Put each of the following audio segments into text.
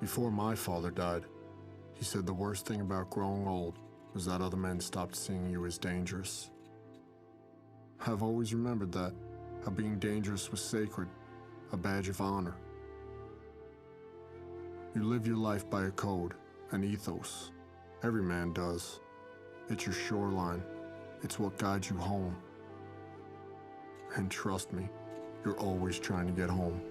Before my father died, he said the worst thing about growing old was that other men stopped seeing you as dangerous. I've always remembered that, how being dangerous was sacred, a badge of honor. You live your life by a code, an ethos. Every man does. It's your shoreline. It's what guides you home. And trust me, you're always trying to get home.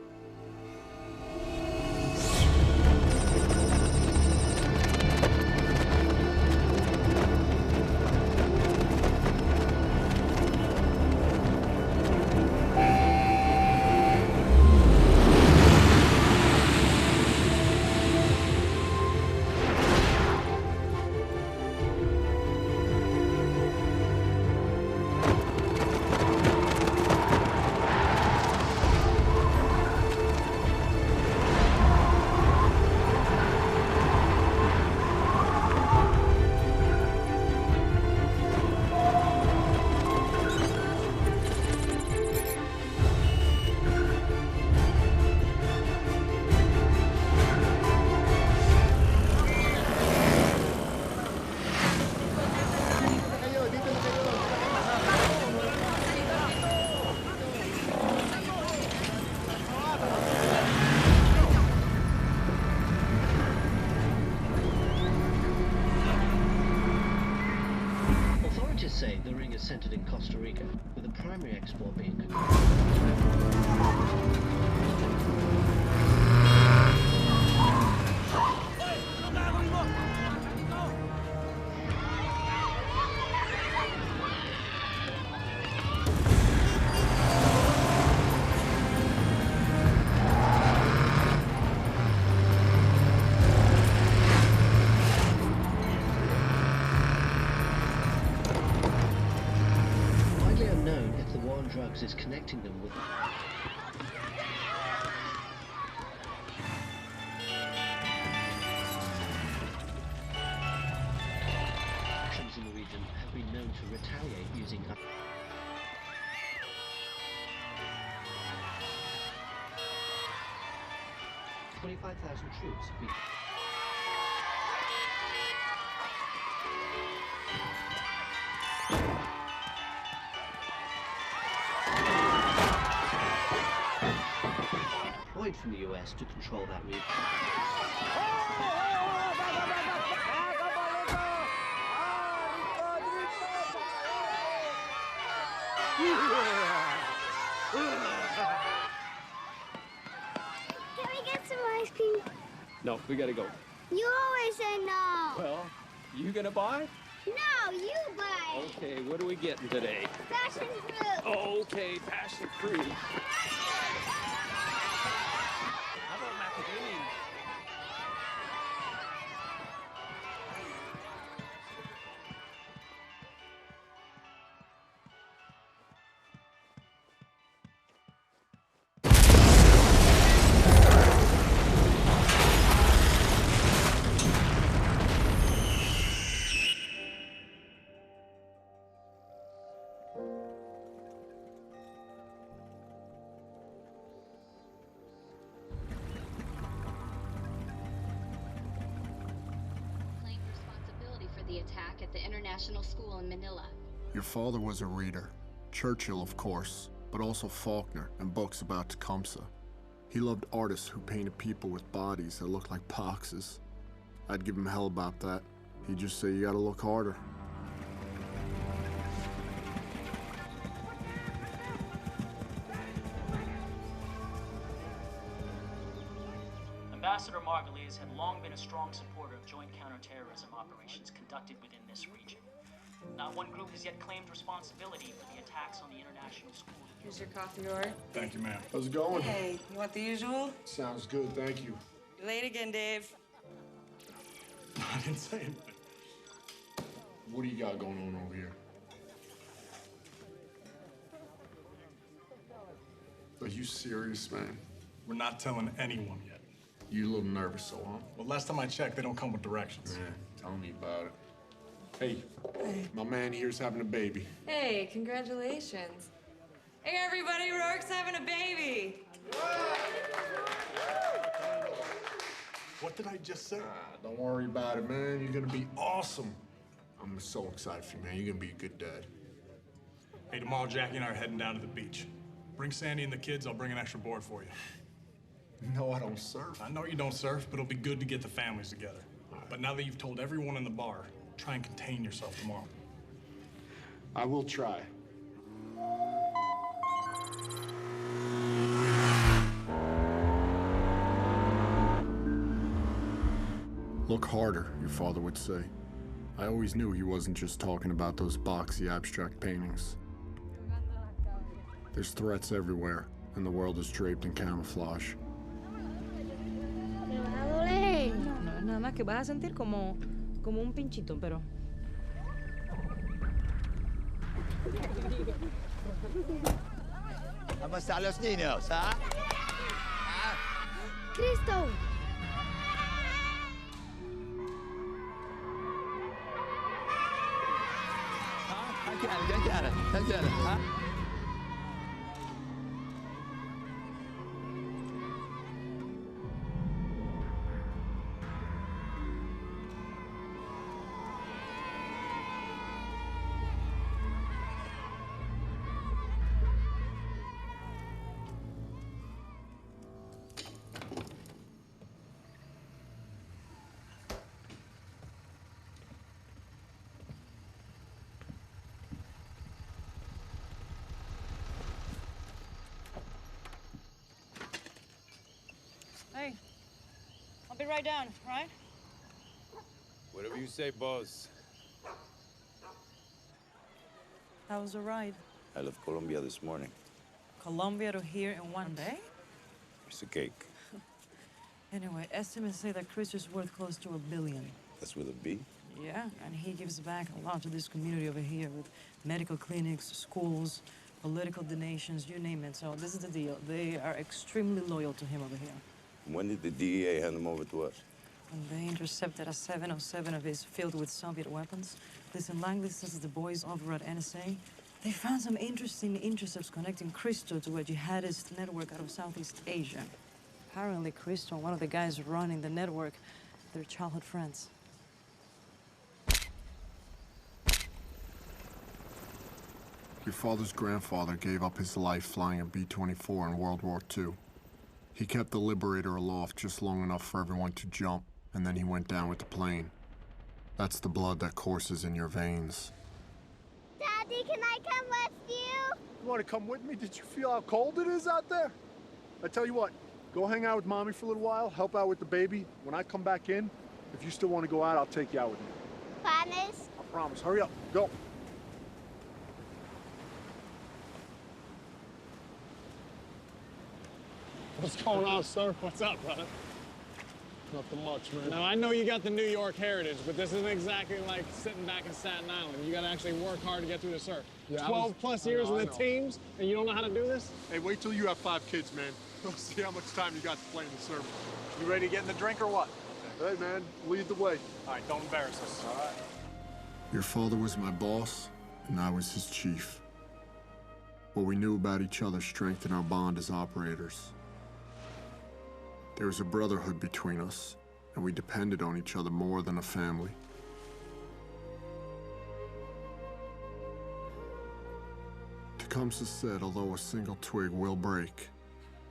Say the ring is centered in Costa Rica, with the primary export being drugs is connecting them with actions in the region have been known to retaliate using 25,000 troops have been from the US to control that region. Can we get some ice cream? No, we gotta go. You always say no. Well, you gonna buy? No, you buy. Okay, what are we getting today? Passion fruit. Okay, passion fruit. How about macadamia? The attack at the international school in Manila. Your father was a reader. Churchill, of course, but also Faulkner and books about Tecumseh. He loved artists who painted people with bodies that looked like boxes. I'd give him hell about that. He'd just say, you gotta look harder. Ambassador Margulies had long been a strong supporter of joint counterterrorism operations conducted within this region. Not one group has yet claimed responsibility for the attacks on the international school. Here's your coffee order. Thank you, ma'am. How's it going? Hey, you want the usual? Sounds good, thank you. You're late again, Dave. I didn't say anything. What do you got going on over here? Are you serious, man? We're not telling anyone yet. You a little nervous, so, huh? Well, last time I checked, they don't come with directions. Yeah, tell me about it. Hey, my man here's having a baby. Hey, congratulations. Hey, everybody, Rourke's having a baby. What did I just say? Don't worry about it, man. You're gonna be awesome. I'm so excited for you, man. You're gonna be a good dad. Hey, tomorrow Jackie and I are heading down to the beach. Bring Sandy and the kids, I'll bring an extra board for you. No, I don't surf. I know you don't surf, but it'll be good to get the families together. But now that you've told everyone in the bar, try and contain yourself tomorrow. I will try. Look harder, your father would say. I always knew he wasn't just talking about those boxy abstract paintings. There's threats everywhere, and the world is draped in camouflage. Me va a doler. No es nada más que vas a sentir como un pinchito, pero... ¿Cómo están los niños, ah? Cristo. Tagliare, ah? Hey, I'll be right down, right? Whatever you say, boss. How was the ride? I left Colombia this morning. Colombia to here in one day? It's a cake. Anyway, estimates say that Chris is worth close to $1 billion. That's with a B? Yeah, and he gives back a lot to this community over here with medical clinics, schools, political donations, you name it. So this is the deal. They are extremely loyal to him over here. When did the DEA hand them over to us? When they intercepted a 707 of his filled with Soviet weapons. Listen, Langley says the boys over at NSA, they found some interesting intercepts connecting Cristo to a jihadist network out of Southeast Asia. Apparently, Cristo and one of the guys running the network, they're childhood friends. Your father's grandfather gave up his life flying a B-24 in World War II. He kept the Liberator aloft just long enough for everyone to jump, and then he went down with the plane. That's the blood that courses in your veins. Daddy, can I come with you? You want to come with me? Did you feel how cold it is out there? I tell you what, go hang out with Mommy for a little while, help out with the baby. When I come back in, if you still want to go out, I'll take you out with me. Promise? I promise. Hurry up. Go. What's going on, sir? What's up, brother? Nothing much, man. Now, I know you got the New York heritage, but this isn't exactly like sitting back in Staten Island. You gotta actually work hard to get through the surf. Yeah, 12 plus years with the teams, and you don't know how to do this? Hey, wait till you have 5 kids, man. We'll see how much time you got to play in the surf. You ready to get in the drink or what? Hey, man, lead the way. All right, don't embarrass us. All right. Your father was my boss, and I was his chief. What we knew about each other strengthened our bond as operators. There was a brotherhood between us, and we depended on each other more than a family. Tecumseh said, although a single twig will break,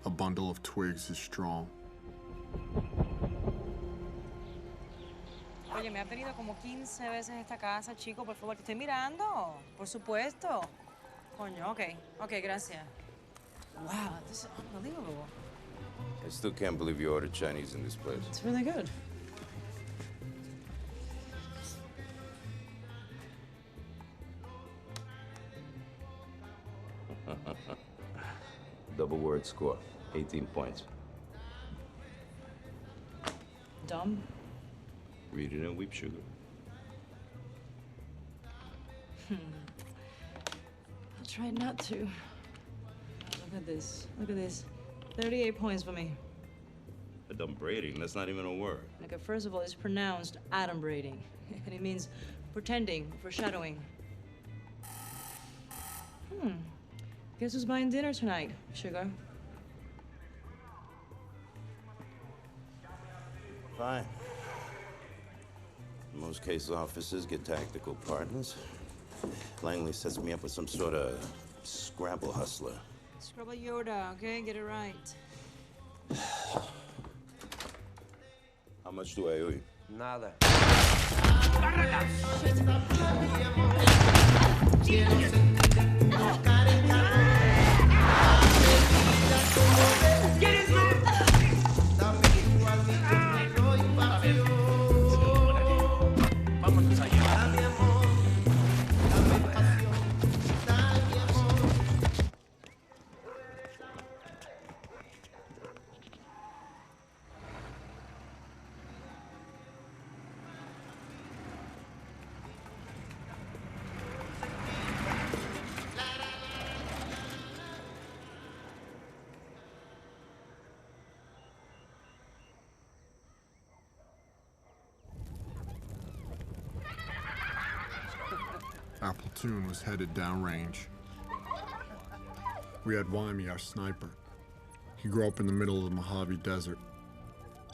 a bundle of twigs is strong. Oye, me ha venido como 15 veces esta casa, chico. Por favor, te estoy mirando. Por supuesto. Coño, ok, gracias. Wow, this is unbelievable. I still can't believe you ordered Chinese in this place. It's really good. Double word score, 18 points. Dumb. Read it and weep sugar. I'll try not to. Look at this. Look at this. 38 points for me. Adumbrating, that's not even a word. Okay, first of all, it's pronounced adumbrating. And it means pretending, foreshadowing. Guess who's buying dinner tonight, sugar? Fine. Most case officers get tactical partners. Langley sets me up with some sort of Scrabble hustler. Scrabble Yoda, okay? Get it right. How much do I owe you? Nada. Our platoon was headed downrange. We had Wyme, our sniper. He grew up in the middle of the Mojave Desert.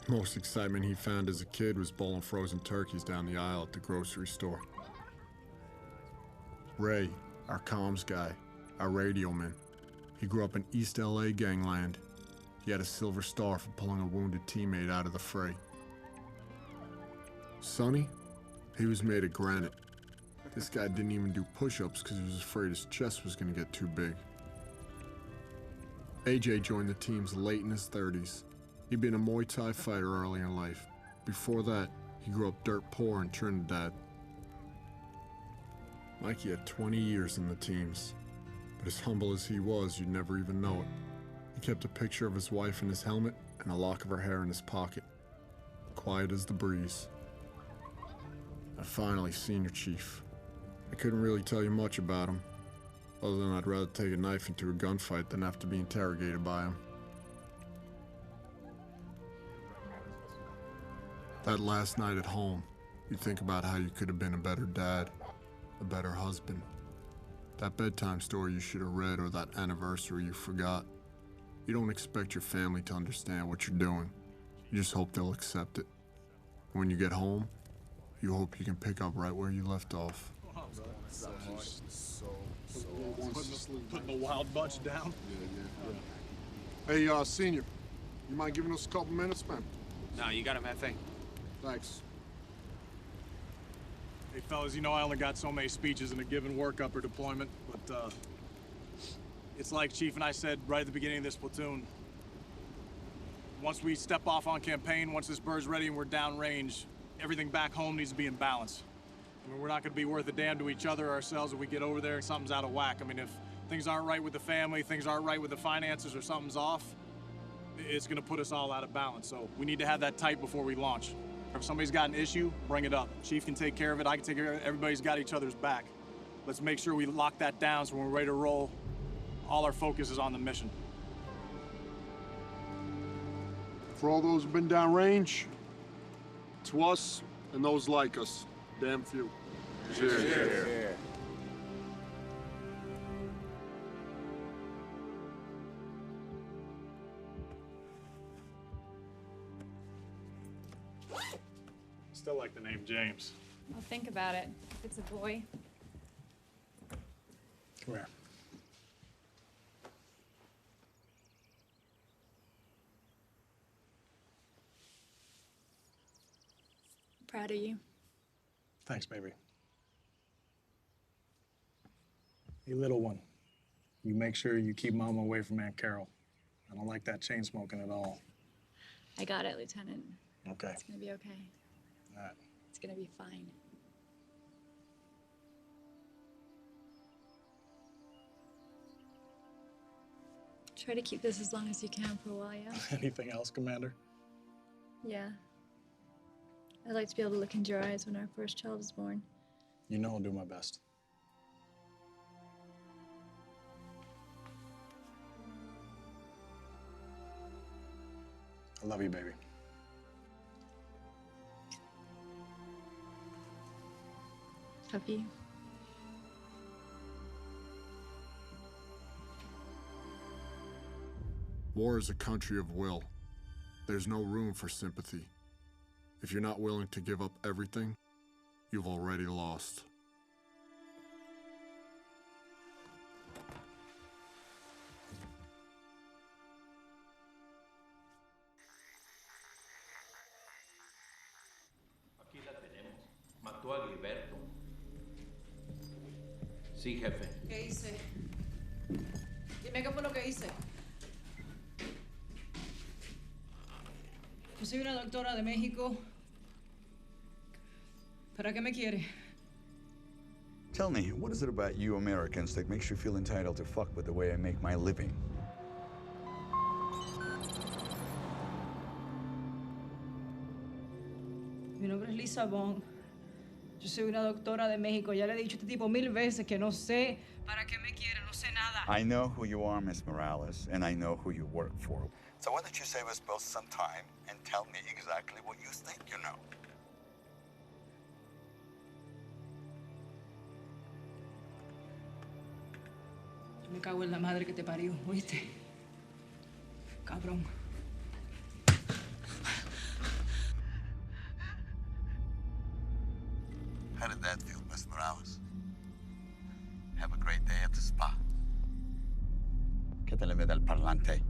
Most excitement he found as a kid was bowling frozen turkeys down the aisle at the grocery store. Ray, our comms guy, our radio man. He grew up in East LA gangland. He had a silver star for pulling a wounded teammate out of the fray. Sonny, he was made of granite. This guy didn't even do push-ups because he was afraid his chest was going to get too big. AJ joined the teams late in his 30s. He'd been a Muay Thai fighter early in life. Before that, he grew up dirt poor in Trinidad. Mikey had 20 years in the teams, but as humble as he was, you'd never even know it. He kept a picture of his wife in his helmet and a lock of her hair in his pocket, quiet as the breeze. And finally, Senior Chief. I couldn't really tell you much about him, other than I'd rather take a knife into a gunfight than have to be interrogated by him. That last night at home, you think about how you could have been a better dad, a better husband. That bedtime story you should have read or that anniversary you forgot. You don't expect your family to understand what you're doing. You just hope they'll accept it. When you get home, you hope you can pick up right where you left off. Putting the wild bunch down. Hey, Senior, you mind giving us a couple minutes, man? No, you got him, Hefe. Thanks. Hey, fellas, you know I only got so many speeches in a given workup or deployment, but it's like Chief and I said right at the beginning of this platoon. Once we step off on campaign, once this bird's ready and we're downrange, everything back home needs to be in balance. I mean, we're not going to be worth a damn to each other or ourselves if we get over there and something's out of whack. I mean, if things aren't right with the family, things aren't right with the finances, or something's off, it's going to put us all out of balance. So we need to have that tight before we launch. If somebody's got an issue, bring it up. Chief can take care of it. I can take care of it. Everybody's got each other's back. Let's make sure we lock that down so when we're ready to roll, all our focus is on the mission. For all those who've been downrange, to us and those like us, damn few. Cheers. Cheers. Still like the name James. I'll think about it. If it's a boy. Come here. Proud of you. Thanks, baby. Hey, little one, you make sure you keep Mama away from Aunt Carol. I don't like that chain smoking at all. I got it, Lieutenant. Okay. It's gonna be okay. All right. It's gonna be fine. Try to keep this as long as you can for a while, yeah? Anything else, Commander? Yeah. I'd like to be able to look into your eyes when our first child is born. You know I'll do my best. I love you, baby. Love you. War is a country of will. There's no room for sympathy. If you're not willing to give up everything, you've already lost. Aquí la tenemos. Mató a Gilberto. Sí, jefe. ¿Qué hice? Dime qué fue lo que hice. Yo soy una doctora de México. ¿Para qué me quiere? Tell me, what is it about you Americans that makes you feel entitled to fuck with the way I make my living? Mi nombre es Lisa Bond. Yo soy una doctora de México. Ya le he dicho a este tipo 1000 veces que no sé para qué me quiere, no sé nada. I know who you are, Miss Morales, and I know who you work for. So why don't you save us both some time and tell me exactly what you think you know? Yo me cago en la madre que te parió, ¿oíste? Cabrón. How did that feel, Miss Morales? Have a great day at the spa. ¿Qué te le mete al parlante?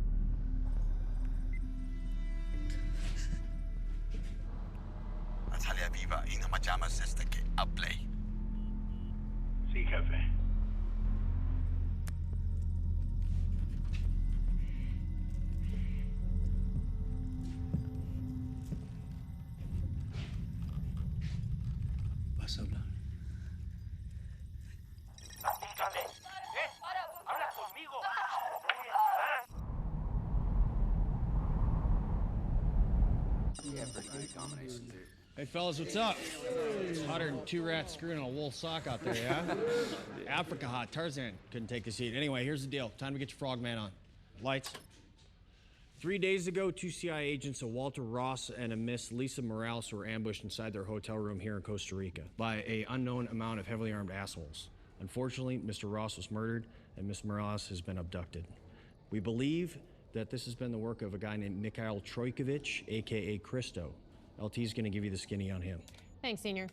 Natalia viva y no me llamas desde que hablé. Sí, jefe. Vas a hablar. Dígame. Habla conmigo. Hey fellas, what's up? It's hotter than two rats screwing a wool sock out there, yeah? Africa hot, Tarzan couldn't take this heat. Anyway, here's the deal. Time to get your frogman on. Lights. 3 days ago, 2 CIA agents, a Walter Ross and a Miss Lisa Morales, were ambushed inside their hotel room here in Costa Rica by an unknown amount of heavily armed assholes. Unfortunately, Mr. Ross was murdered and Miss Morales has been abducted. We believe that this has been the work of a guy named Mikhail Trojkovic, aka Christo. LT's gonna give you the skinny on him. Thanks, Senior.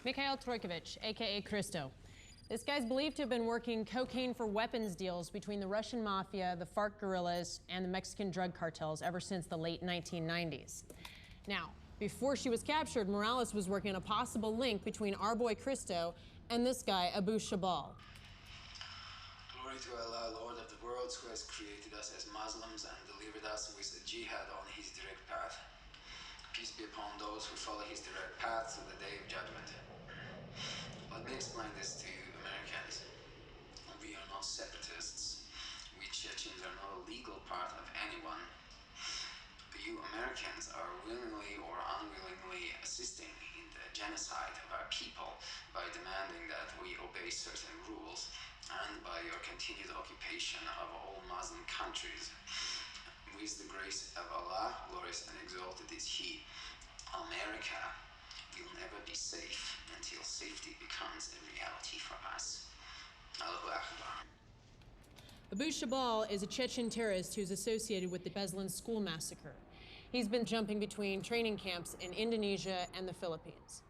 Mikhail Trojkovic, aka Christo. This guy's believed to have been working cocaine for weapons deals between the Russian mafia, the FARC guerrillas, and the Mexican drug cartels ever since the late 1990s. Now, before she was captured, Morales was working on a possible link between our boy Christo and this guy, Abu Shabal. Glory to Allah, Lord of the worlds, who has created us as Muslims and delivered us with a jihad on his direct path. Peace be upon those who follow his direct path to the day of judgment. Let me explain this to you, Americans. We are not separatists. We Chechens are not a legal part of anyone. You Americans are willingly or unwillingly assisting in the genocide of our people by demanding that we obey certain rules and by your continued occupation of all Muslim countries. With the grace of Allah, glorious and exalted is He, America will never be safe until safety becomes a reality for us. Allahu Akbar. Abu Shabal is a Chechen terrorist who's associated with the Beslan school massacre. He's been jumping between training camps in Indonesia and the Philippines.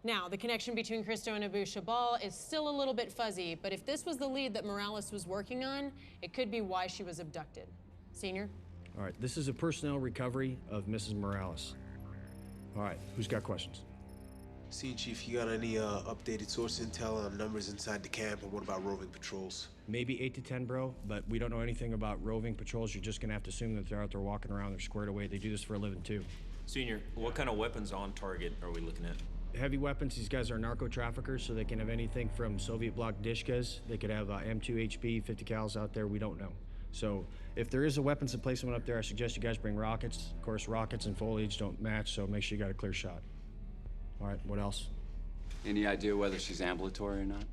Now, the connection between Christo and Abu Shabal is still a little bit fuzzy, but if this was the lead that Morales was working on, it could be why she was abducted. Senior? All right, this is a personnel recovery of Mrs. Morales. All right, who's got questions? Scene Chief, you got any updated source intel on numbers inside the camp, and what about roving patrols? Maybe 8 to 10, bro, but we don't know anything about roving patrols. You're just gonna have to assume that they're out there walking around, they're squared away. They do this for a living, too. Senior, what kind of weapons on target are we looking at? Heavy weapons, these guys are narco traffickers, so they can have anything from Soviet bloc dishkas. They could have M2 HB, 50 cals out there, we don't know. So if there is a weapons emplacement up there, I suggest you guys bring rockets. Of course, rockets and foliage don't match, so make sure you got a clear shot. All right, what else? Any idea whether she's ambulatory or not?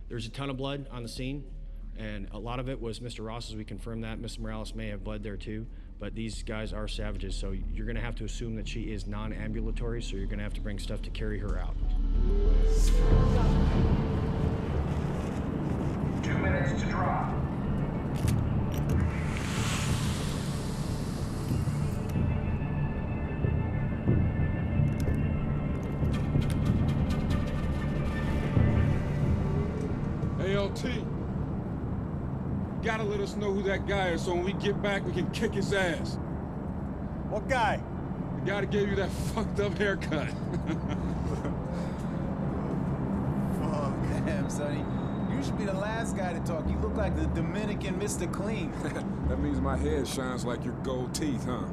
There's a ton of blood on the scene, and a lot of it was Mr. Ross's. We confirmed that. Mr. Morales may have bled there too, but these guys are savages, so you're gonna have to assume that she is non-ambulatory, so you're gonna have to bring stuff to carry her out. 2 minutes to drop. gotta let us know who that guy is so when we get back, we can kick his ass. What guy? The guy that gave you that fucked up haircut. Oh, damn, Sonny. You should be the last guy to talk. You look like the Dominican Mr. Clean. That means my head shines like your gold teeth, huh?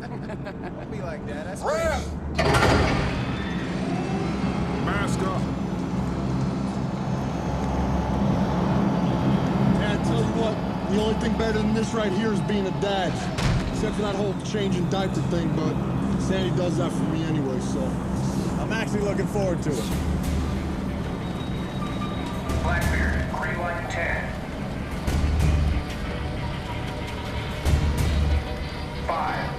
Don't be like that. That's Rap! Mask up. Dad, tell you what, the only thing better than this right here is being a dad. Except for that whole changing diaper thing, but Sandy does that for me anyway, so I'm actually looking forward to it. Blackbeard, green light 10. 5.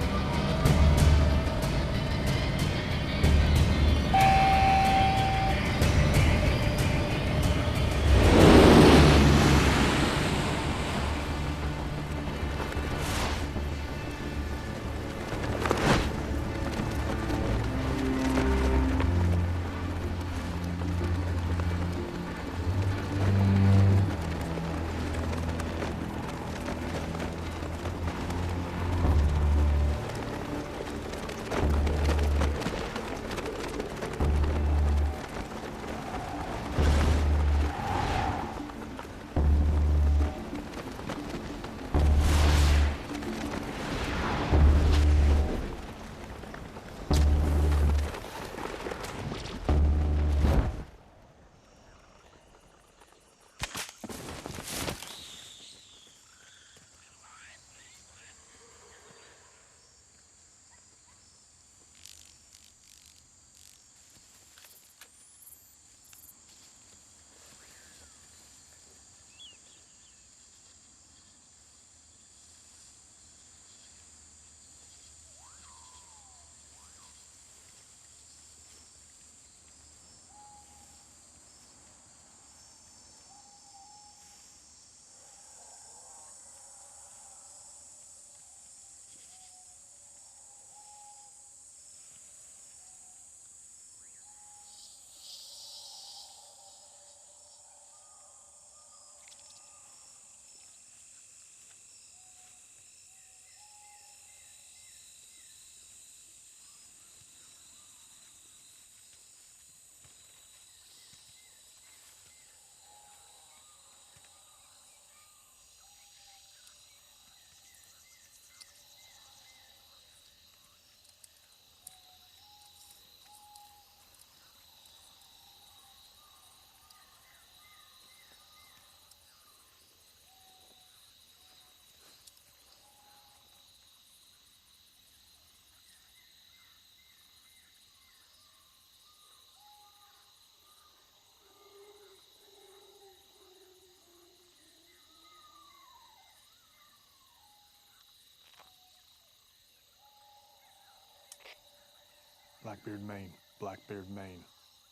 Blackbeard, Maine. Blackbeard, Maine.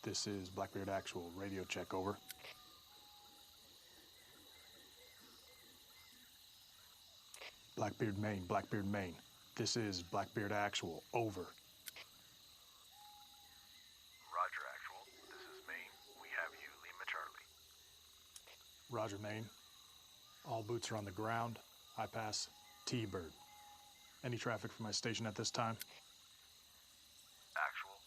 This is Blackbeard Actual. Radio check, over. Blackbeard, Maine. Blackbeard, Maine. This is Blackbeard Actual. Over. Roger, Actual. This is Maine. We have you, Lima Charlie. Roger, Maine. All boots are on the ground. I pass T-Bird. Any traffic from my station at this time? Actual.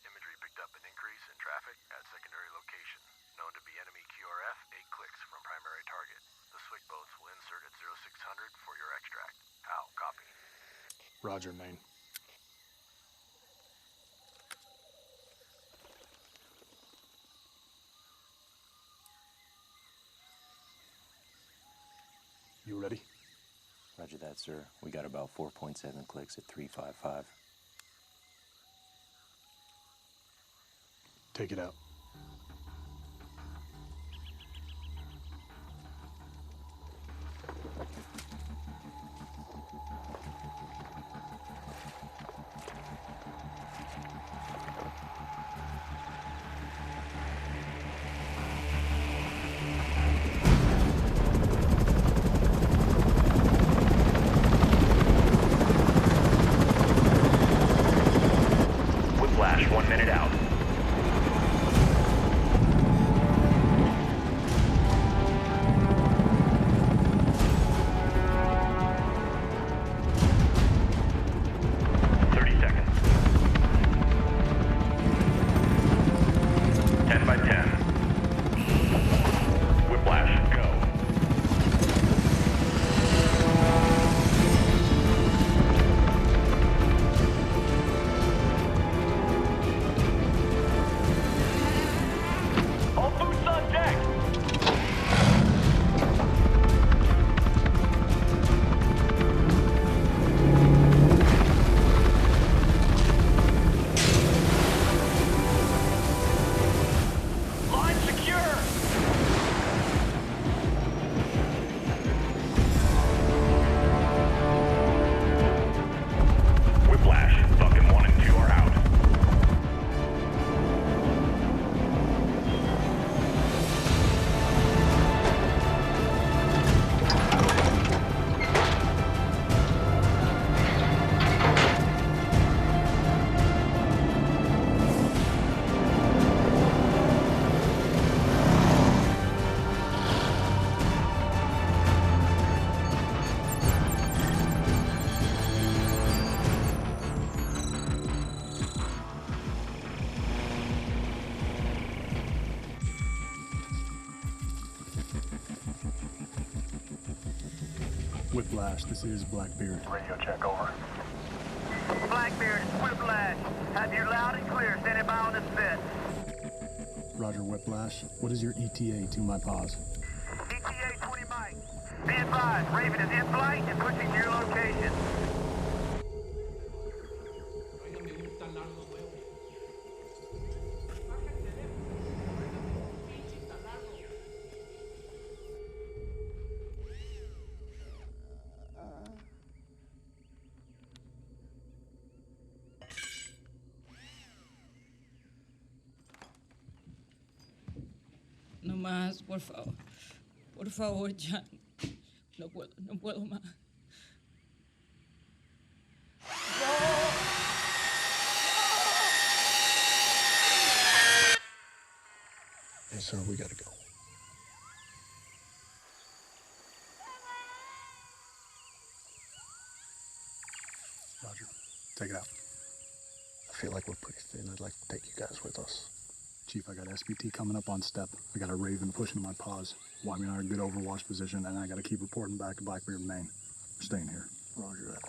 Imagery picked up an increase in traffic at secondary location, known to be enemy QRF 8 clicks from primary target. The SWIC boats will insert at 0600 for your extract. How? Copy. Roger, Maine. You ready? Roger that, sir. We got about 4.7 clicks at 355. Take it out. Whiplash, 1 minute out. Whiplash, this is Blackbeard. Radio check over. Blackbeard, it's Whiplash. Have you loud and clear. Standing by on this set. Roger, Whiplash. What is your ETA to my pause? ETA 20 mics. Be advised, Raven is in flight and pushing to your location. No más, por favor. Por favor, ya. No puedo más. Hey, sir, we gotta go. Roger, take it out. I feel like we're pretty thin. I'd like to take you guys with us. Chief, I got SBT coming up on step. I got a Raven pushing my paws. Want me in our good overwatch position, and I gotta keep reporting back to Blackbeard, Maine. We're staying here. Roger that.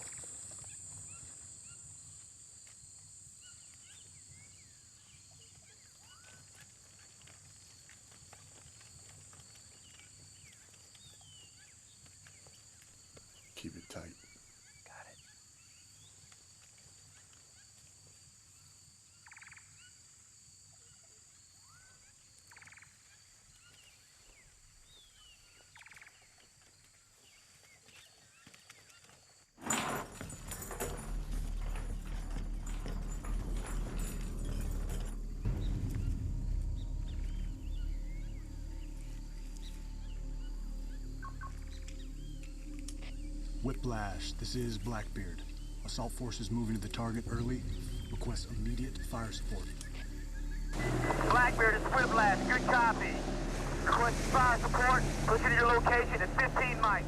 Keep it tight. Got it. Whiplash, this is Blackbeard. Assault forces moving to the target early. Request immediate fire support. Blackbeard, it's Whiplash. Good copy. Request fire support. Pushing to your location at 15 mics.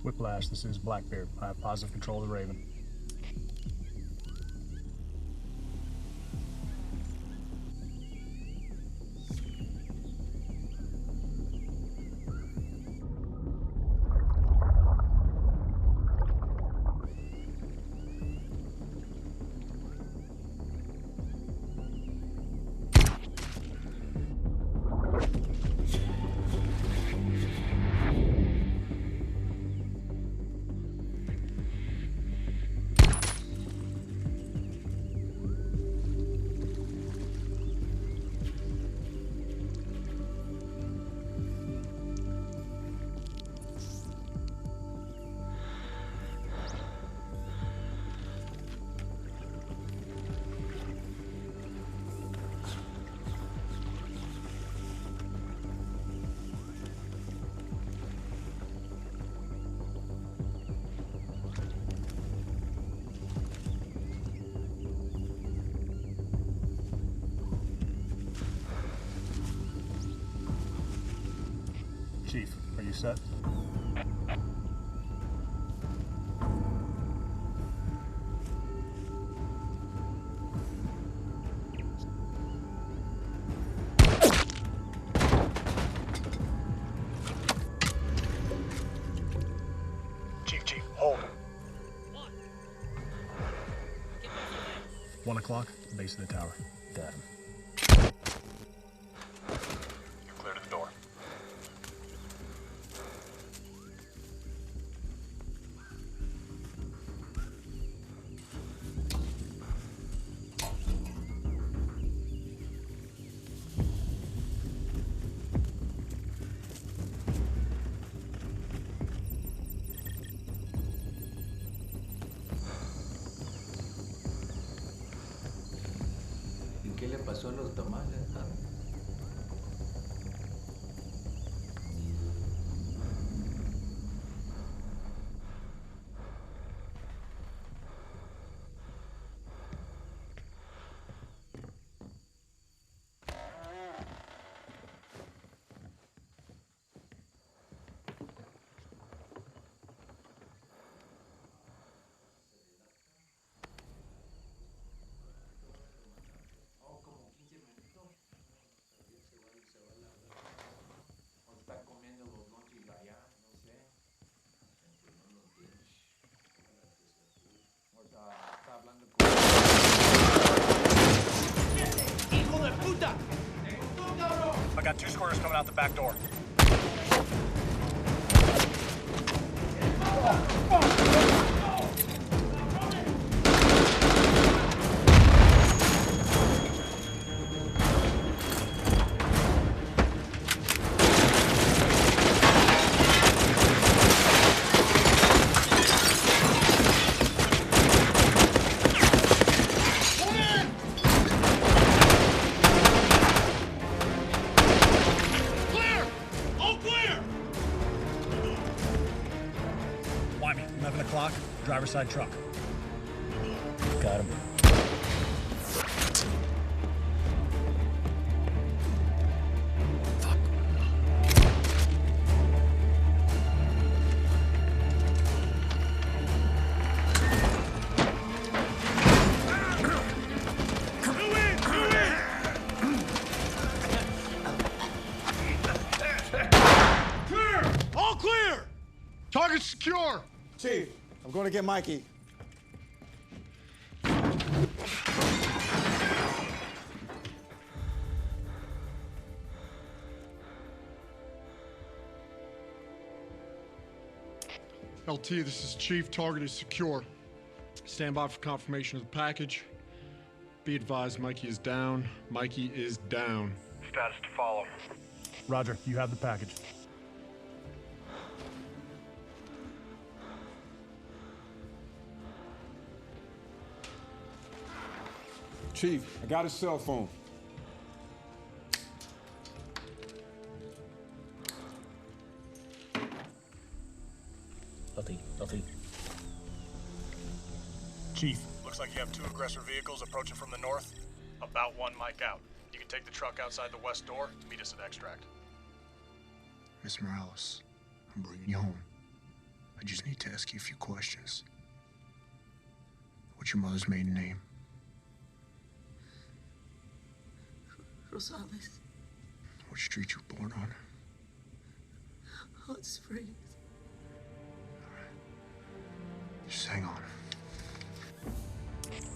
Whiplash, this is Blackbeard. I have positive control of the Raven. Chief, are you set? Chief, hold. 1 o'clock, base of the tower. Got him. You're clear to the door. ¿Qué le pasó a los tamales? got 2 squares coming out the back door. Driver's side truck. Got him. Clear! All clear! Target secure! Chief, I'm going to get Mikey. LT, this is Chief. Target is secure. Stand by for confirmation of the package. Be advised, Mikey is down. Mikey is down. Status to follow. Roger, you have the package. Chief, I got his cell phone. LT. Chief, looks like you have 2 aggressor vehicles approaching from the north. About 1 mic out. You can take the truck outside the west door to meet us at extract. Miss Morales, I'm bringing you home. I just need to ask you a few questions. What's your mother's maiden name? Rosales. What street you were born on? Hot Springs. Just hang on.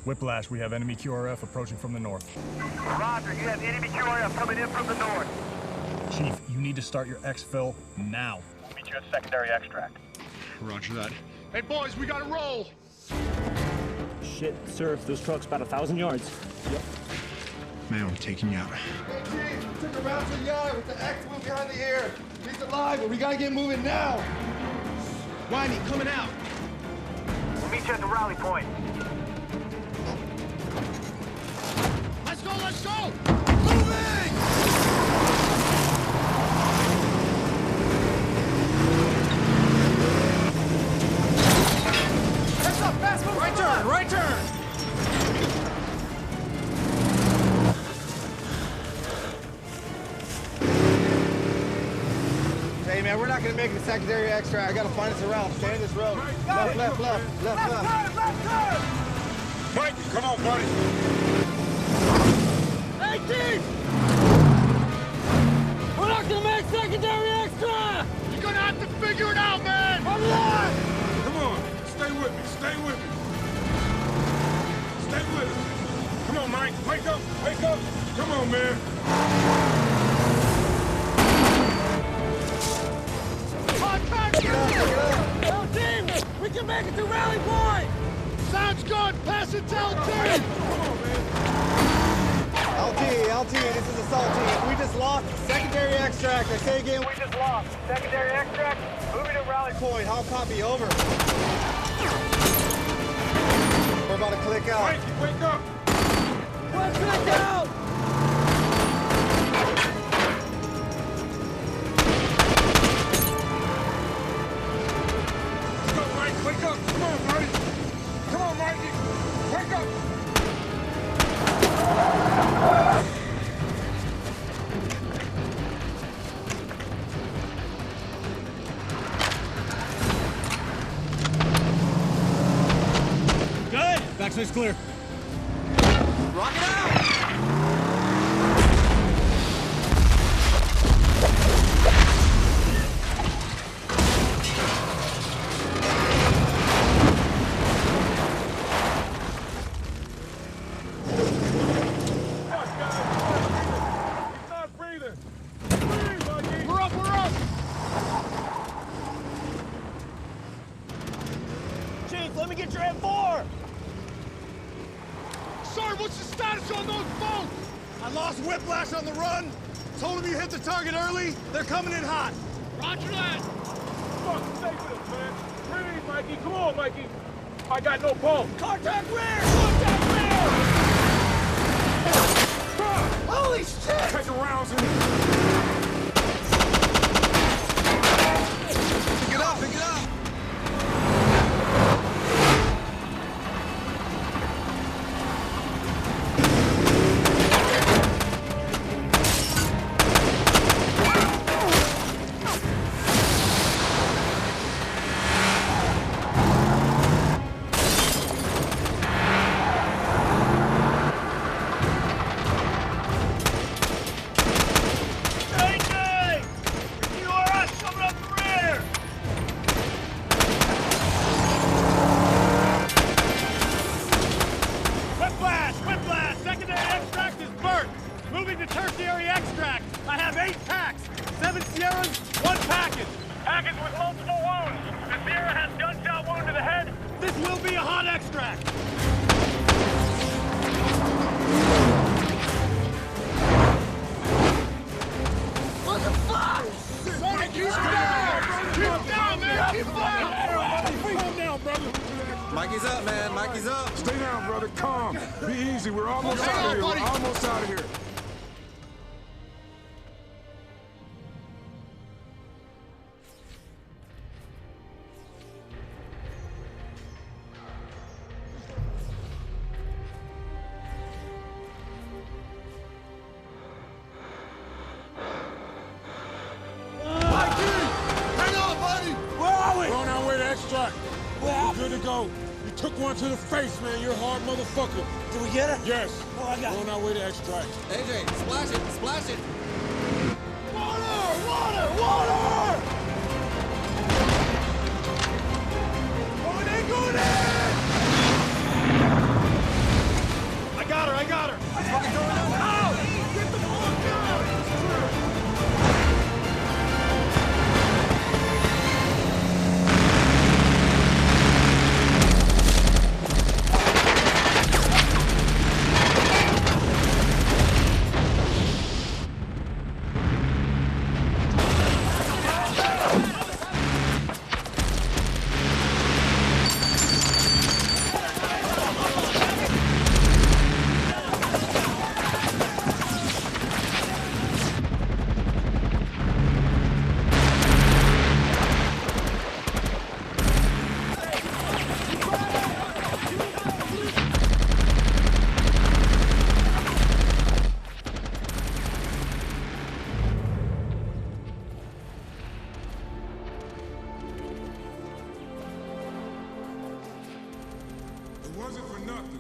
Whiplash, we have enemy QRF approaching from the north. Roger, you have enemy QRF coming in from the north. Chief, you need to start your exfil now. We'll meet you at secondary extract. Roger that. Hey, boys, we gotta roll! Shit, sir, those trucks about 1,000 yards. Yep. Man, I'm taking you out. Hey, Chief, we took a round to the yard with the X move behind the ear. He's alive, but we gotta get moving now. Whiny, coming out. We'll meet you at the rally point. Let's go, let's go! Moving! Heads up, fast move! Right turn, right turn! Hey, man, we're not gonna make it to secondary extract. I gotta find us around. Stay in this road. Left. Mike, come on, buddy. Hey, Chief! We're not gonna make secondary extra! You're gonna have to figure it out, man! I'm not! Come on, stay with me, stay with me. Stay with us. Come on, Mike, wake up, wake up. Come on, man. Yo, team! We can make it to rally point! Sounds good! Pass it to LT! LT, this is Assault Team. We just lost secondary extract. I say again, We just lost. Secondary extract, moving to rally point. How copy? Over. We're about to click out. Mike, wake up. Let's click out! Let's go, Mike, wake up. Come on, buddy. Come on, Mikey. Wake up. Good! Backside's clear. Rock it out! He's not breathing. what's the status on those boats? I lost Whiplash on the run. Told him you hit the target early. They're coming in hot. Roger that. Fuck, stay with us, man. Breathe, Mikey. Come on, Mikey. I got no boat. Contact rear! Contact rear! Holy shit! Take the rounds in. Pick it up, pick it up! Mikey's up, man. Mikey's up. Stay down, brother. Calm. Be easy. We're almost out of here. We're almost out of here. Took one to the face, man. You're a hard motherfucker. Did we get her? Yes. Oh, I got We're on our way to extract. AJ, splash it, splash it. Water! Water! Water! Oh, they going in! I got her, I got her. What's fucking going on? Ow! Get the fuck out! It wasn't for nothing.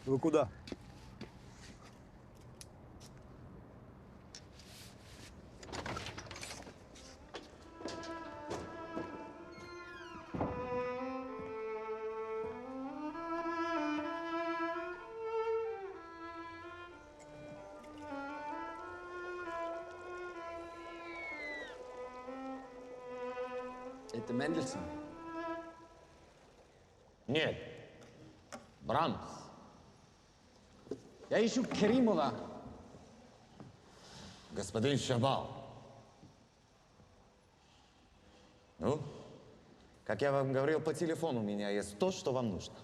Вы куда? Это Мендельсон? Нет. Брамс. Я ищу Керимова. Господин Шабал. Ну, как я вам говорил по телефону, у меня есть то, что вам нужно.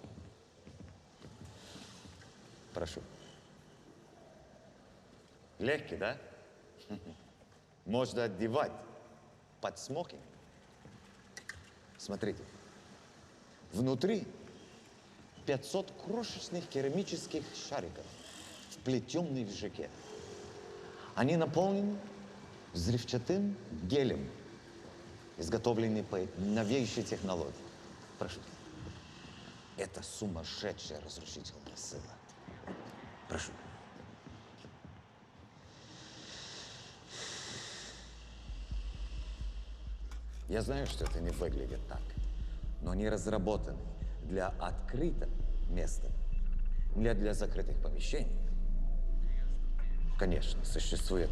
Прошу. Легкий, да? Можно одевать под смокинг. Смотрите. Внутри 500 крошечных керамических шариков, вплетенных в жакет. Они наполнены взрывчатым гелем, изготовленный по новейшей технологии. Прошу. Это сумасшедшая разрушительная сила. Прошу. Я знаю, что это не выглядит так, но они разработаны для открытого места, не для закрытых помещений. Конечно, существует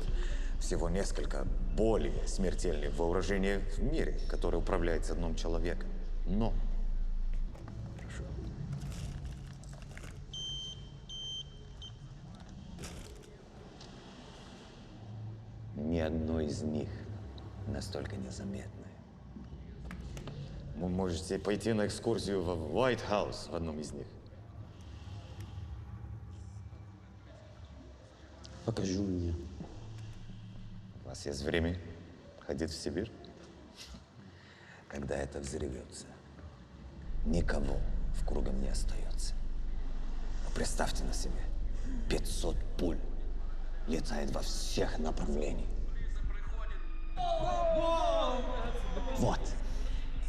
всего несколько более смертельных вооружений в мире, которые управляются одним человеком. Но, прошу, ни одно из них настолько незаметное. Вы можете пойти на экскурсию в White House в одном из них. Покажу мне. У вас есть время ходить в Сибирь? Когда это взорвется, никого в кругом не остается. Но представьте на себе, 500 пуль летает во всех направлениях. Вот.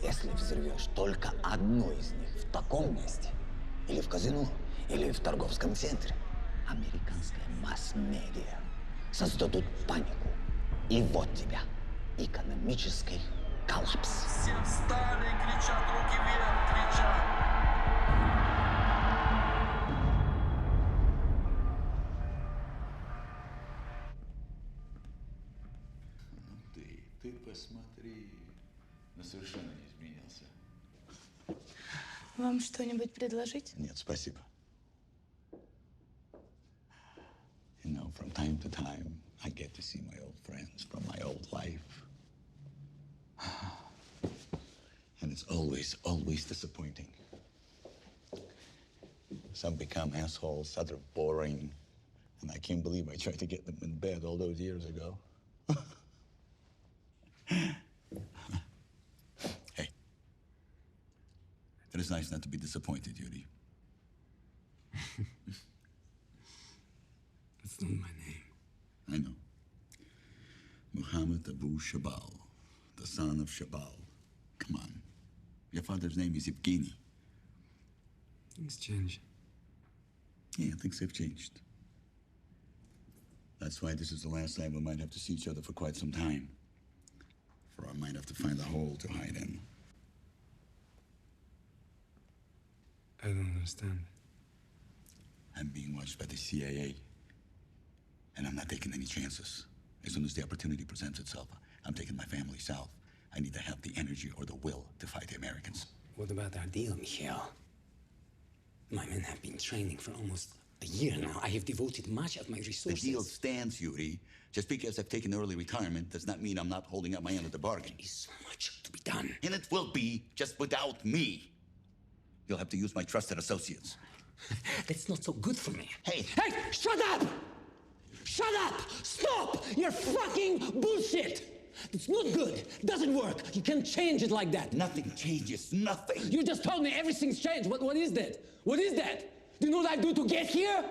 Если взорвешь только одну из них в таком месте, или в казино, или в торговском центре, американская масс-медиа создадут панику. И вот тебя, экономический коллапс. Все встали и кричат, руки вверх, кричат. Ты посмотри, но совершенно не изменился. Вам что-нибудь предложить? Нет, спасибо. You know, from time to time, I get to see my old friends from my old life. And it's always disappointing. Some become assholes, others boring. And I can't believe I tried to get them in bed all those years ago. Hey. It is nice not to be disappointed, Yuri. That's not my name. I know. Muhammad Abu Shabal, the son of Shabal. Come on. Your father's name is Evgeny. Things change. Yeah, things have changed. That's why this is the last time we might have to see each other for quite some time. Or I might have to find a hole to hide in. I don't understand. I'm being watched by the CIA. And I'm not taking any chances. As soon as the opportunity presents itself, I'm taking my family south. I need to have the energy or the will to fight the Americans. What about our deal, Michael? My men have been training for almost a year now. I have devoted much of my resources. The deal stands, Yuri. Just because I've taken early retirement does not mean I'm not holding up my end of the bargain. There is so much to be done. And it will be, just without me. You'll have to use my trusted associates. That's not so good for me. Hey! Hey! Shut up! Shut up! Stop! You're fucking bullshit! It's not good. Doesn't work. You can't change it like that. Nothing changes. Nothing. You just told me everything's changed. What is that? What is that? Do you know what I do to get here?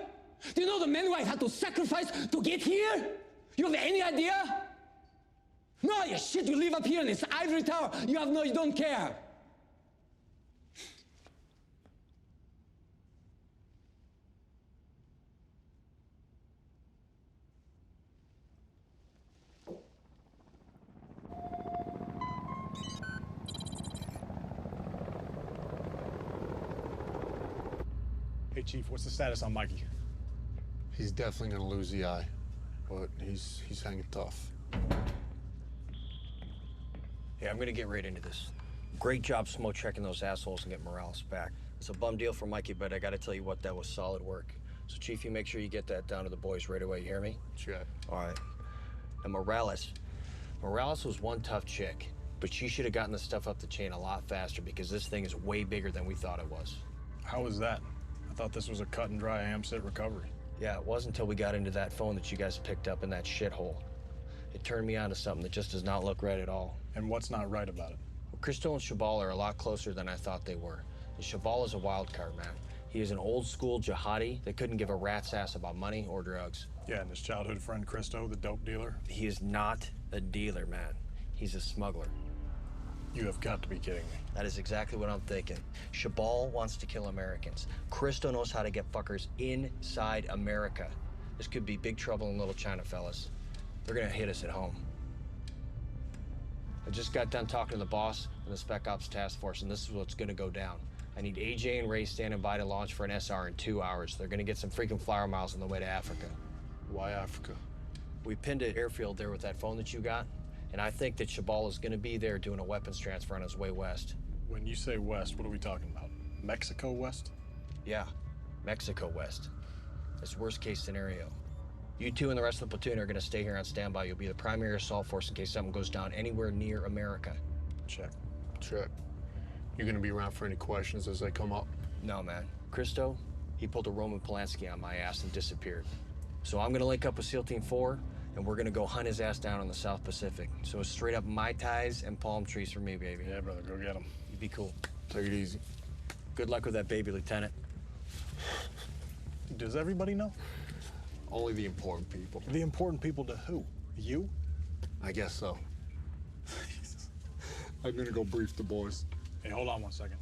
Do you know the men I had to sacrifice to get here? You have any idea? No, you shit. You live up here in this ivory tower. You don't care. Hey, Chief, what's the status on Mikey? He's definitely gonna lose the eye, but he's hanging tough. Yeah, I'm gonna get right into this. Great job smoke checking those assholes and get Morales back. It's a bum deal for Mikey, but I gotta tell you what, that was solid work. So, Chief, you make sure you get that down to the boys right away, you hear me? Check. All right. And Morales was one tough chick, but she should have gotten the stuff up the chain a lot faster because this thing is way bigger than we thought it was. How was that? I thought this was a cut and dry AMSIT recovery. Yeah, it was until we got into that phone that you guys picked up in that shithole. It turned me on to something that just does not look right at all. And what's not right about it? Well, Cristo and Chabal are a lot closer than I thought they were. And Chabal is a wild card, man. He is an old-school jihadi that couldn't give a rat's ass about money or drugs. Yeah, and his childhood friend Cristo, the dope dealer? He is not a dealer, man. He's a smuggler. You have got to be kidding me. That is exactly what I'm thinking. Chabal wants to kill Americans. Cristo knows how to get fuckers inside America. This could be big trouble in Little China, fellas. They're gonna hit us at home. I just got done talking to the boss and the Spec Ops Task Force, and this is what's gonna go down. I need AJ and Ray standing by to launch for an SR in 2 hours. They're gonna get some freaking flyer miles on the way to Africa. Why Africa? We pinned it airfield there with that phone that you got, and I think that Chabal is gonna be there doing a weapons transfer on his way west. When you say west, what are we talking about? Mexico west? Yeah, Mexico west. It's worst case scenario. You two and the rest of the platoon are gonna stay here on standby. You'll be the primary assault force in case something goes down anywhere near America. Check. Check. You gonna be around for any questions as they come up? No, man. Cristo, he pulled a Roman Polanski on my ass and disappeared. So I'm gonna link up with SEAL Team 4, and we're gonna go hunt his ass down in the South Pacific. So it's straight up Mai Tais and palm trees for me, baby. Yeah, brother, go get him. You be cool. Take it easy. Good luck with that baby, Lieutenant. Does everybody know? Only the important people. The important people to who? You? I guess so. I'm gonna go brief the boys. Hey, hold on 1 second.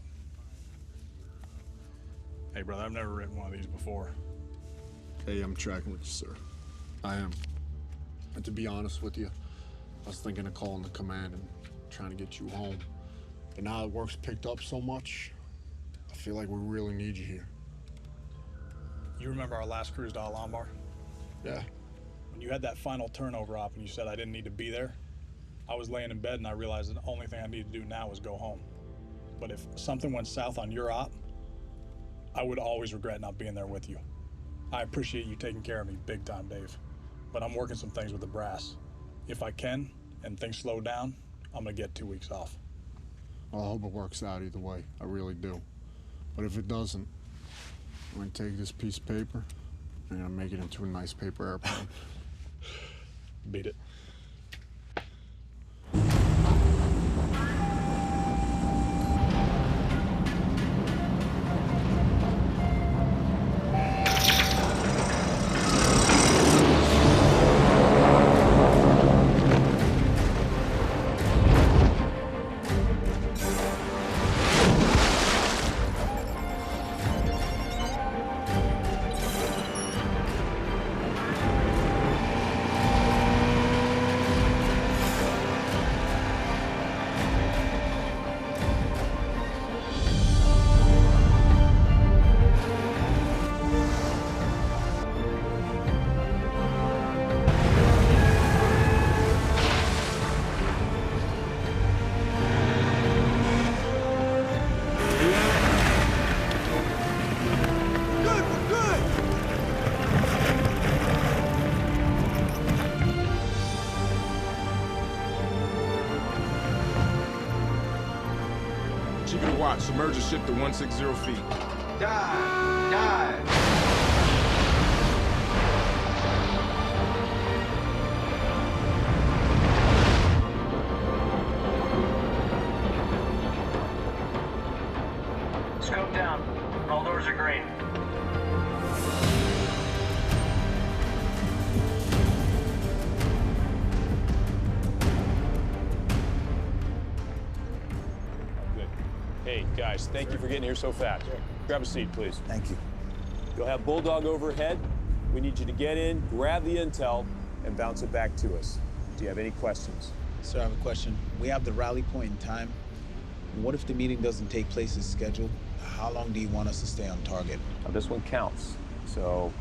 Hey, brother, I've never written one of these before. Hey, I'm tracking with you, sir. I am. And to be honest with you, I was thinking of calling the command and trying to get you home. But now that work's picked up so much, I feel like we really need you here. You remember our last cruise to Al-Anbar? Yeah. When you had that final turnover op and you said I didn't need to be there, I was laying in bed and I realized the only thing I need to do now is go home. But if something went south on your op, I would always regret not being there with you. I appreciate you taking care of me big time, Dave. But I'm working some things with the brass. If I can, and things slow down, I'm gonna get 2 weeks off. Well, I hope it works out either way. I really do. But if it doesn't, I'm gonna take this piece of paper and I'm gonna make it into a nice paper airplane. Beat it. Watch, submerge ship to 160 feet. Dive! Dive! Scope down. All doors are green. Hey, guys, thank you for getting here so fast. Grab a seat, please. Thank you. You'll have Bulldog overhead. We need you to get in, grab the intel, and bounce it back to us. Do you have any questions? Sir, I have a question. We have the rally point in time. What if the meeting doesn't take place as scheduled? How long do you want us to stay on target? Now, this one counts, so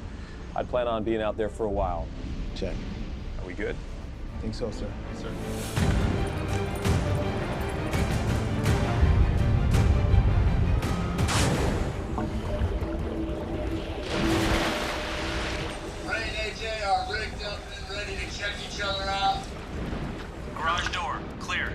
I'd plan on being out there for a while. Check. Are we good? I think so, sir. Yes, sir. Ray and AJ are rigged up and ready to check each other out. Garage door, clear.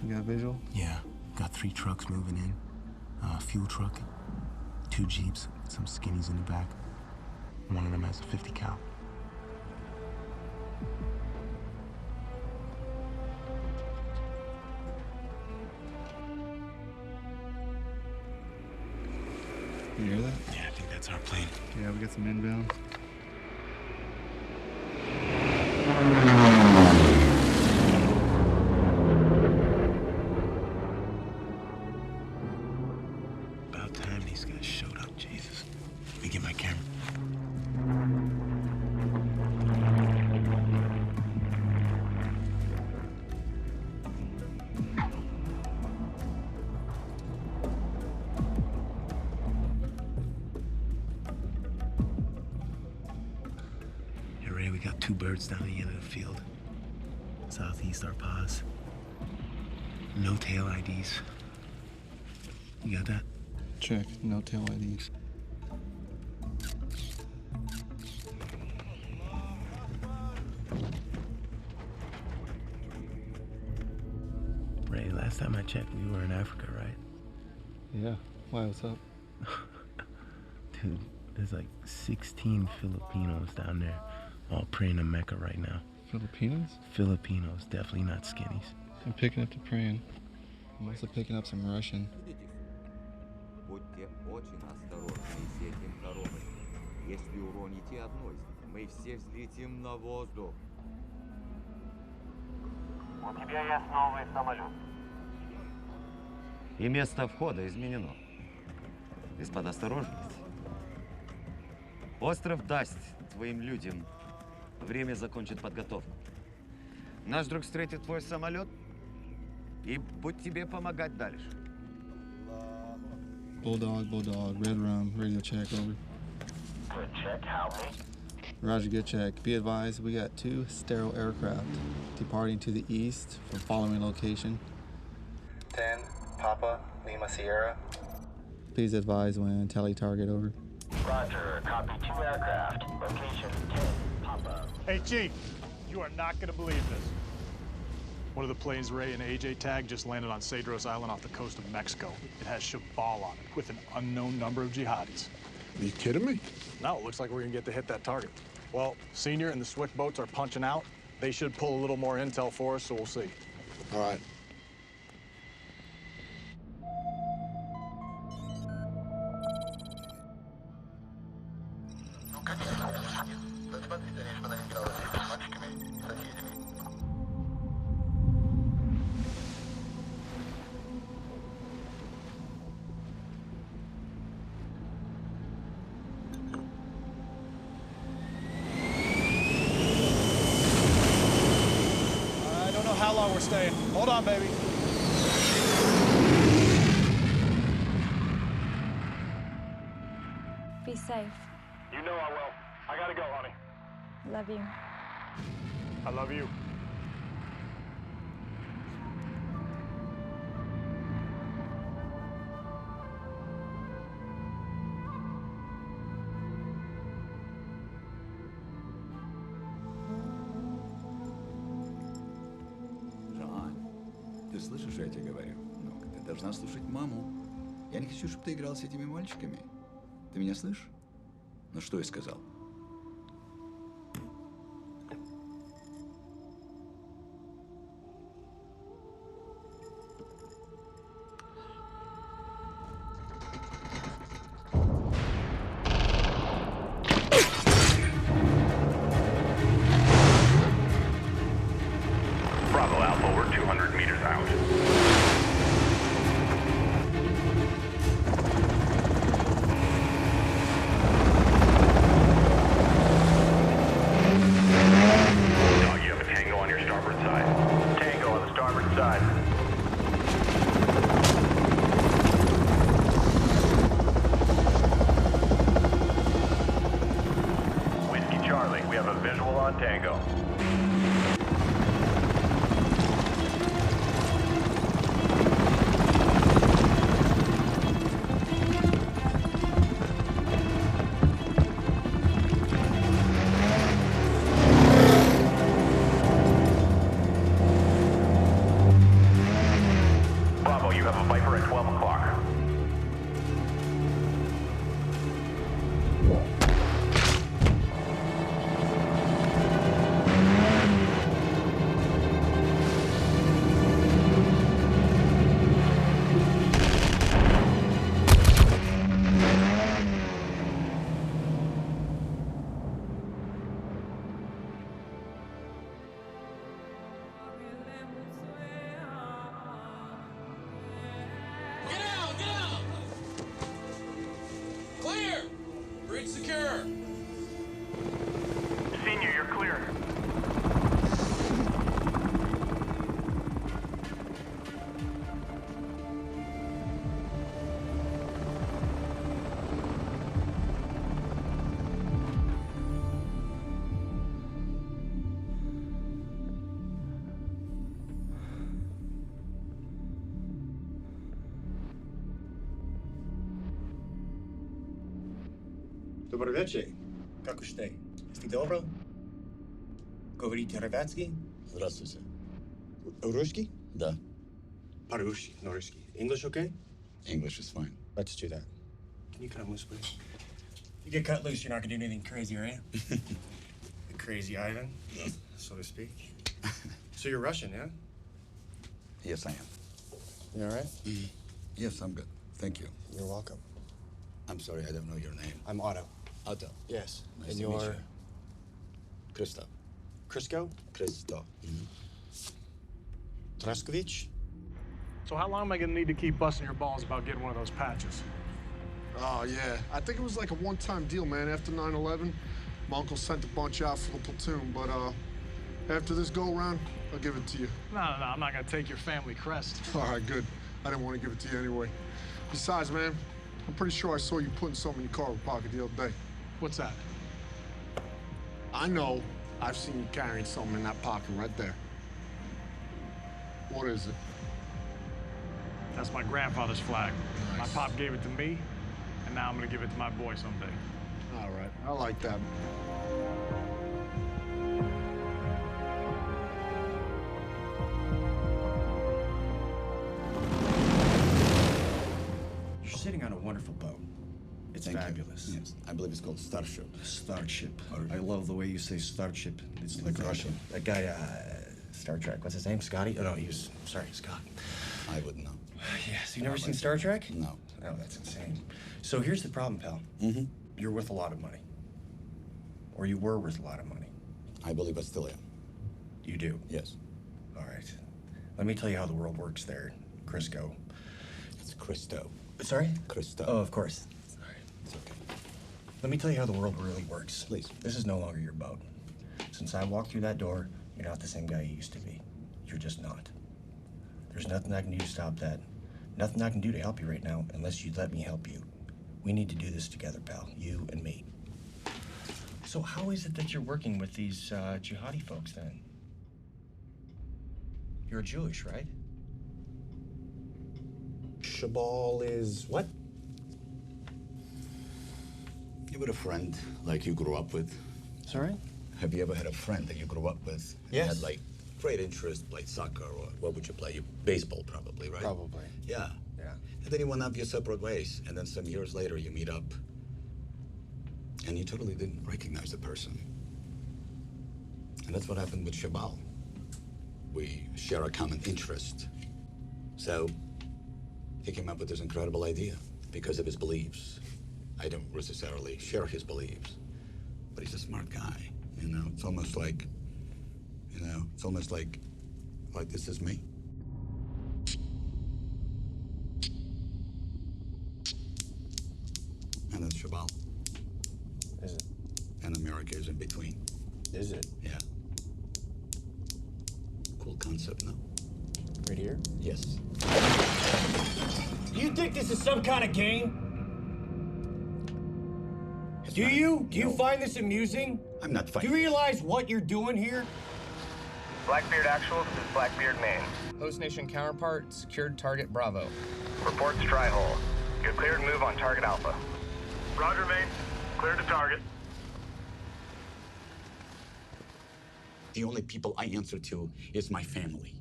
You got a visual? Yeah, got 3 trucks moving in. A fuel truck, 2 Jeeps, some skinnies in the back. One of them has a 50 cal. You hear that? Yeah, I think that's our plane. Yeah, we got some inbound. About time these guys showed up, Jesus. Let me get my camera. Hey, Ray, we got 2 birds down the end of the field. Southeast our pause. No tail IDs. You got that? Check. No tail IDs. Ray, last time I checked, we were in Africa, right? Yeah. Why? What's up? Dude, there's like 16 Filipinos down there, all praying to Mecca right now. Filipinos? Filipinos, definitely not skinnies. I'm picking up the praying. I'm also picking up some Russian. Будьте очень осторожны с этим коробой. Если уроните одну из них, мы все взлетим на воздух. У тебя есть новый самолет. И место входа изменено. Из-под осторожности. Остров даст твоим людям время закончить подготовку. Наш друг встретит твой самолет и будет тебе помогать дальше. Bulldog, red rum, radio check, over. Good check, how many? Roger, good check. Be advised, we got 2 sterile aircraft departing to the east from following location. 10, Papa, Lima Sierra. Please advise when tally target, over. Roger, copy 2 aircraft. Location 10, Papa. Hey, Chief, you are not gonna believe this. One of the planes Ray and AJ tagged just landed on Cedros Island off the coast of Mexico. It has Shabal on it, with an unknown number of jihadis. Are you kidding me? No, it looks like we're gonna get to hit that target. Well, Senior and the Swift boats are punching out. They should pull a little more intel for us, so we'll see. All right. I don't know how long we're staying. Hold on, baby. safe. You know I will. I gotta go, honey. Love you. I love you. Жан, ты слышишь, что я тебе говорю? Ну, ты должна слушать маму. Я не хочу, чтобы ты играл с этими мальчиками. Ты меня слышишь? Ну, что я сказал? Bravo Alpha, we're 200 meters out. Dog, you have a Tango on your starboard side. Tango on the starboard side. Whiskey Charlie, we have a visual on Tango. Bravo, you have a Viper at 12 o'clock. Get out! Get out! Clear! Bridge secure! Senior, you're clear. Добрый вечер. Как уж ты? Ты добро? Говорите ребятский? Здравствуйте. Русский? Да. По-русски, no русский. English okay? English is fine. Let's do that. Can you cut loose, please? You get cut loose, you're not gonna do anything crazy, right? The crazy Ivan, so to speak. So you're Russian, yeah? Yes, I am. You all right? Yes, I'm good. Thank you. You're welcome. I'm sorry, I don't know your name. I'm Otto. Otto. Yes. Nice And to meet you're you. Christo. Crisco? Christo. Traskovich? So how long am I gonna need to keep busting your balls about getting one of those patches? Oh, yeah. I think it was like a one-time deal, man. After 9/11, my uncle sent a bunch out for the platoon, but after this go-around, I'll give it to you. No, I'm not gonna take your family crest. All right, good. I didn't want to give it to you anyway. Besides, man, I'm pretty sure I saw you putting something in your cargo pocket the other day. What's that? I know. I've seen you carrying something in that pocket right there. What is it? That's my grandfather's flag. My pop gave it to me, and now I'm gonna give it to my boy someday. All right, I like that. You're sitting on a wonderful boat. It's Thank you. fabulous. Yes, I believe it's called Starship. Starship. I love the way you say Starship. It's like Exactly. Russian. That guy, Star Trek, what's his name? Scotty? Oh, no, sorry, Scott. I wouldn't know. Yes, you never seen Star Trek? No. Oh, that's insane. So here's the problem, pal. Mm-hmm. You're worth a lot of money. Or you were worth a lot of money. I believe I still am. You do? Yes. All right. Let me tell you how the world works there, Crisco. It's Christo. Sorry? Christo. Oh, of course. All right. It's okay. Let me tell you how the world really works. Please. This is no longer your boat. Since I walked through that door, you're not the same guy you used to be. You're just not. There's nothing I can do to stop that. Nothing I can do to help you right now unless you let me help you. We need to do this together, pal. You and me. So how is it that you're working with these jihadi folks, then? You're Jewish, right? Shabal is what? You ever had a friend like you grew up with? Sorry? Have you ever had a friend that you grew up with? Yes. You had like great interest, played soccer, or what would you play? You baseball probably, right? Probably. Yeah. Yeah. And then you went off your separate ways, and then some years later you meet up, and you totally didn't recognize the person. And that's what happened with Shabal. We share a common interest. So he came up with this incredible idea because of his beliefs. I don't necessarily share his beliefs, but he's a smart guy. You know, it's almost like, like this is me. And that's Shabal. Is it? And America is in between. Is it? Yeah. Cool concept, no? Right here? Yes. Do you think this is some kind of game? Do you? Do you find this amusing? I'm not Do fighting. you realize what you're doing here? Blackbeard Actual, this is Blackbeard Maine. Host Nation counterpart, secured target Bravo. Reports Tri-Hole. You're cleared to move on target Alpha. Roger, Maine. Cleared to target. The only people I answer to is my family.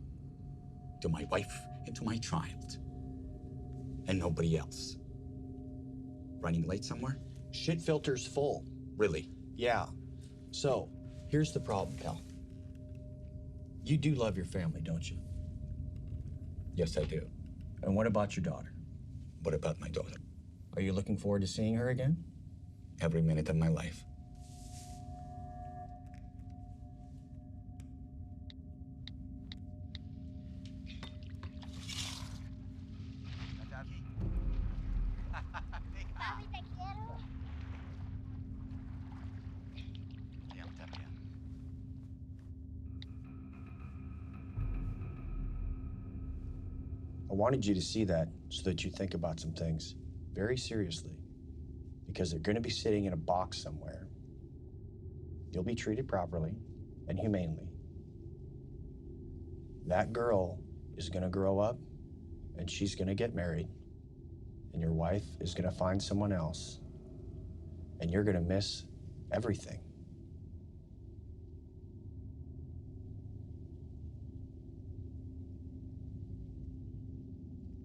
To my wife and to my child. And nobody else. Running late somewhere? Shit filter's full. Really? Yeah. So, here's the problem, pal. You do love your family, don't you? Yes, I do. And what about your daughter? What about my daughter? Are you looking forward to seeing her again? Every minute of my life. I wanted you to see that so that you think about some things very seriously. Because they're going to be sitting in a box somewhere. You'll be treated properly and humanely. That girl is going to grow up and she's going to get married. And your wife is going to find someone else. And you're going to miss everything.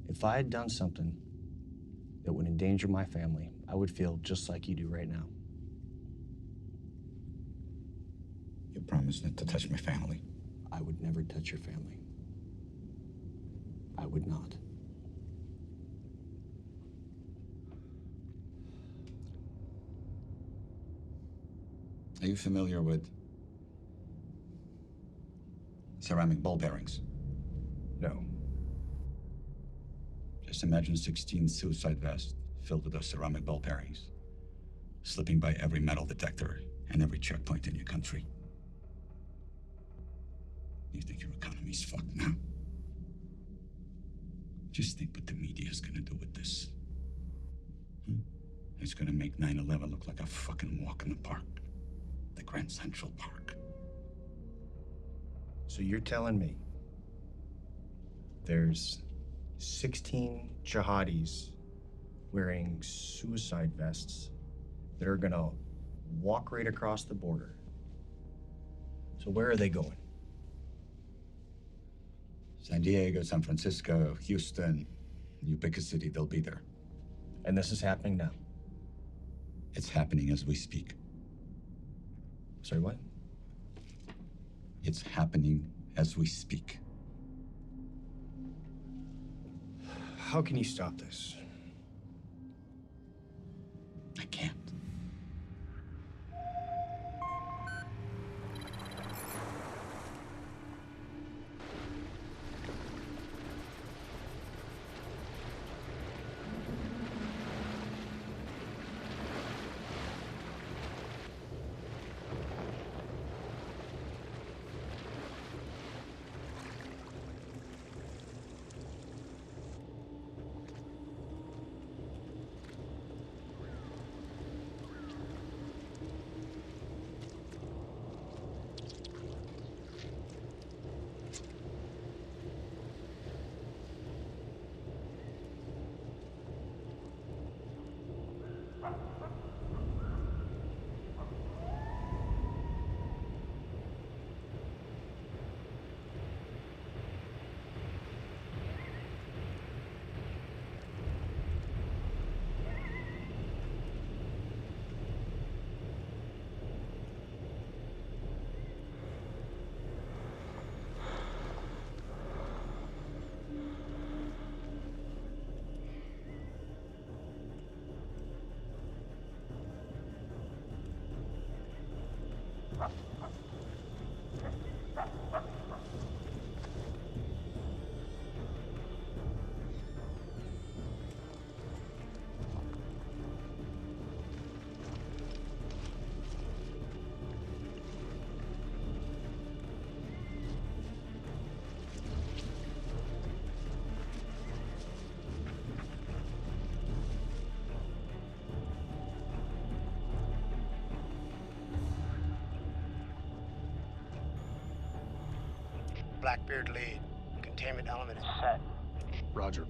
If I had done something that would endanger my family, I would feel just like you do right now. You promised not to touch my family. I would never touch your family. I would not. Are you familiar with ceramic ball bearings? No. Just imagine 16 suicide vests filled with those ceramic ball bearings, slipping by every metal detector and every checkpoint in your country. You think your economy's fucked now? Just think what the media is gonna do with this. It's gonna make 9/11 look like a fucking walk in the park. The Grand Central Park. So you're telling me there's 16 jihadis wearing suicide vests that are gonna walk right across the border. So where are they going? San Diego, San Francisco, Houston, you pick a city, they'll be there. And this is happening now? It's happening as we speak. Sorry, what? It's happening as we speak. How can you stop this? I can't. Blackbeard lead. Containment element is set. Roger.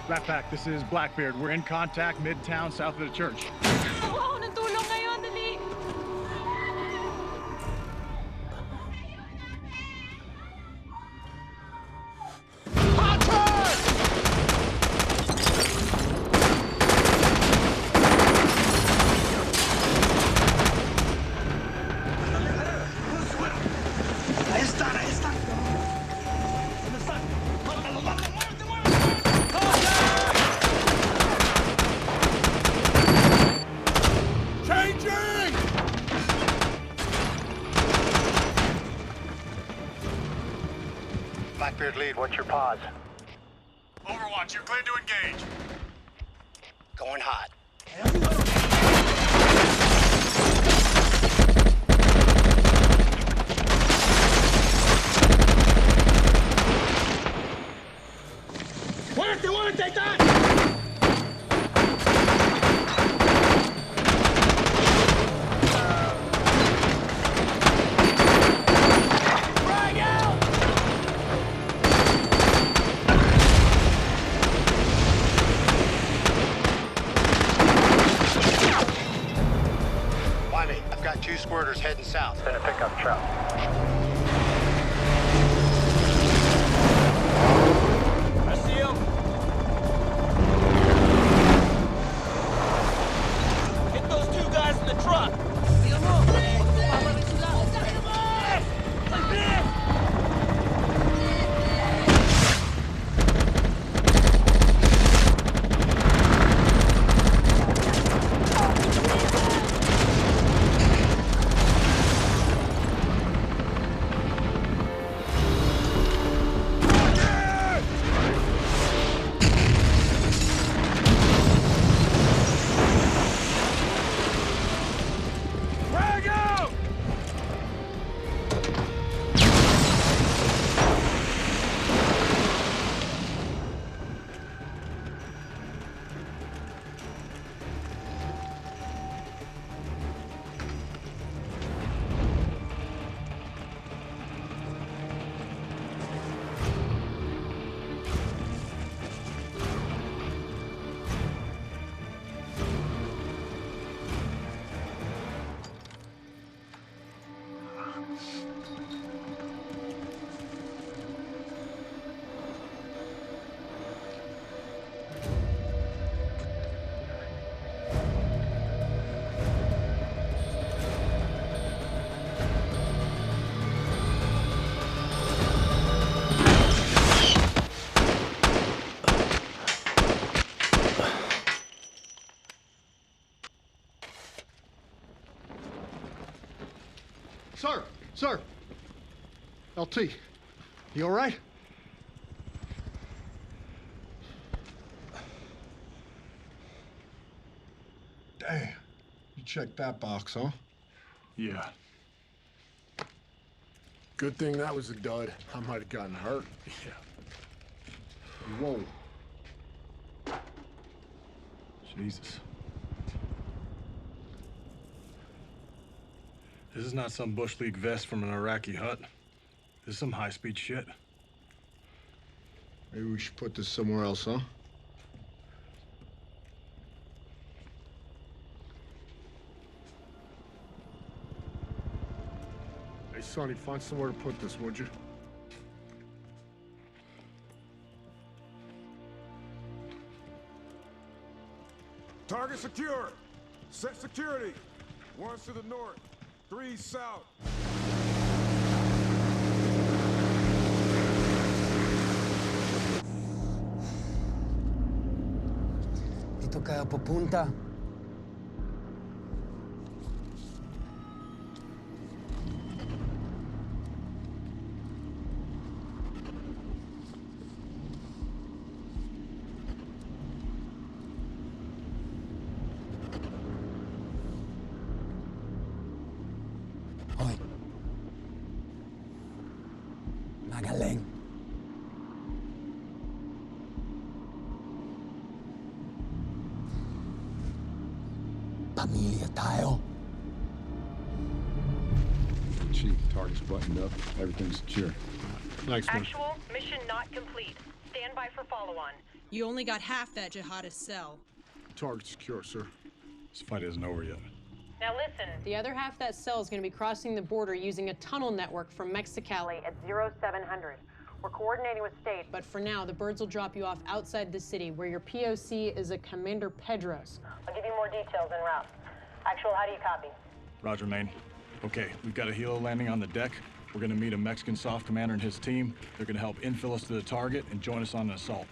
Rat Pack, this is Blackbeard. We're in contact midtown south of the church. Wow, ng tulong ngayon, dali. Blackbeard lead, what's your pause? Overwatch, you're cleared to engage. Going hot. Muerte, ¡Tan! I've got 2 squirters heading south. Then a pickup truck. I see him. Hit those 2 guys in the truck. Sir! Sir! LT, you all right? Damn. You checked that box, huh? Yeah. Good thing that was a dud. I might have gotten hurt. Yeah. Whoa. Jesus. This is not some Bush League vest from an Iraqi hut. This is some high-speed shit. Maybe we should put this somewhere else, huh? Hey, Sonny, find somewhere to put this, would you? Target secure. Set security. 1's to the north, 3 south. Dito kayo pupunta. Hoy. Magaling. Pamilya tayo. Chief, target's buttoned up. Everything's secure. Thanks, man. Actual, mission not complete. Stand by for follow-on. You only got half that jihadist cell. Target secure, sir. This fight isn't over yet. Now listen, the other half of that cell is going to be crossing the border using a tunnel network from Mexicali at 0700. We're coordinating with state, but for now, the birds will drop you off outside the city, where your POC is a Commander Pedros. I'll give you more details en route. Actual, how do you copy? Roger, Maine. Okay, we've got a helo landing on the deck. We're gonna meet a Mexican soft commander and his team. They're gonna help infill us to the target and join us on an assault.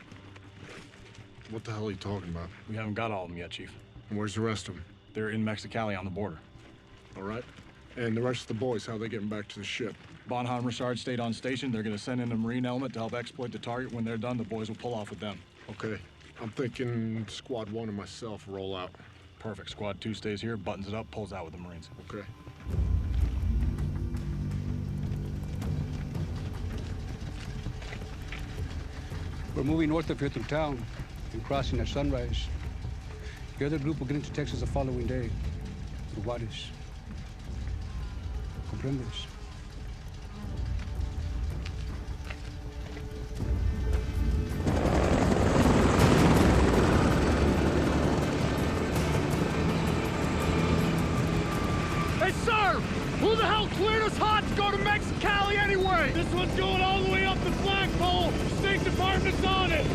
What the hell are you talking about? We haven't got all of them yet, Chief. And where's the rest of them? They're in Mexicali on the border. All right. And the rest of the boys, how are they getting back to the ship? Bonham Richard stayed on station. They're gonna send in a Marine element to help exploit the target. When they're done, the boys will pull off with them. Okay. I'm thinking Squad 1 and myself roll out. Perfect. Squad 2 stays here, buttons it up, pulls out with the Marines. Okay. We're moving north of here through town and crossing at sunrise. The other group will get into Texas the following day, through Juarez. ¿Comprendes? Hey, sir! Who the hell cleared us hot to go to Mexicali anyway? This one's going all the way up the flagpole. State Department's on it.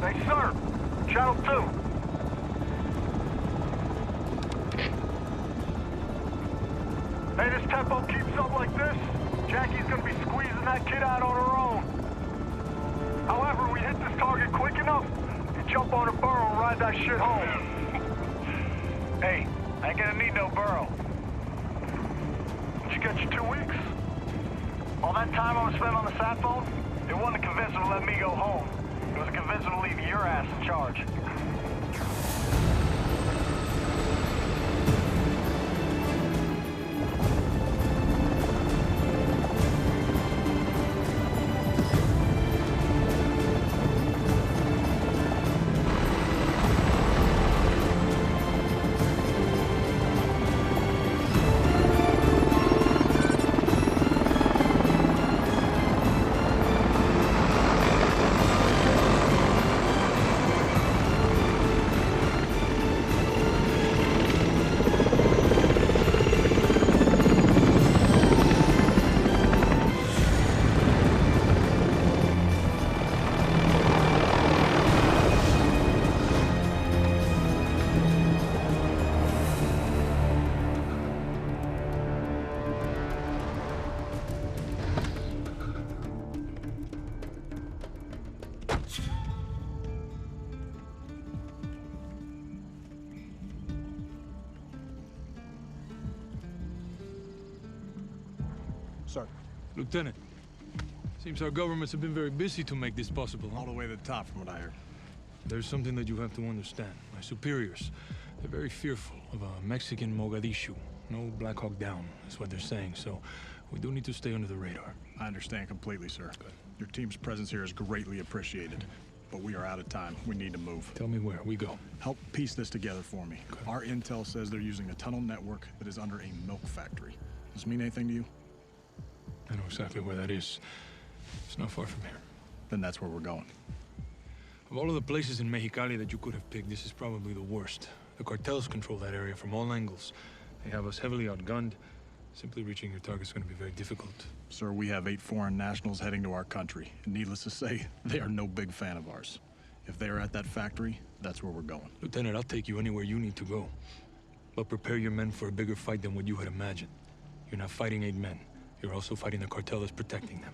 Hey, sir! Channel 2. Hey, this tempo keeps up like this, Jackie's gonna be squeezing that kid out on her own. However, we hit this target quick enough, you jump on a burro and ride that shit home. Hey, I ain't gonna need no burro. Did you get your 2 weeks? All that time I was spent on the sat phone, it wasn't to convince her to let me go home. It was to convince her to leave your ass in charge. Lieutenant, seems our governments have been very busy to make this possible. All the way to the top, from what I heard. There's something that you have to understand. My superiors, they're very fearful of a Mexican Mogadishu. No Black Hawk down, is what they're saying, so we do need to stay under the radar. I understand completely, sir. Good. Your team's presence here is greatly appreciated. But we are out of time. We need to move. Tell me where. We go. Help piece this together for me. Okay. Our intel says they're using a tunnel network that is under a milk factory. Does this mean anything to you? I know exactly where that is. It's not far from here. Then that's where we're going. Of all of the places in Mexicali that you could have picked, this is probably the worst. The cartels control that area from all angles. They have us heavily outgunned. Simply reaching your target is going to be very difficult. Sir, we have 8 foreign nationals heading to our country. And needless to say, they are no big fan of ours. If they are at that factory, that's where we're going. Lieutenant, I'll take you anywhere you need to go. But prepare your men for a bigger fight than what you had imagined. You're not fighting 8 men. You're also fighting the cartel that's protecting them.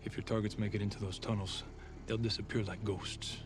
If your targets make it into those tunnels, they'll disappear like ghosts.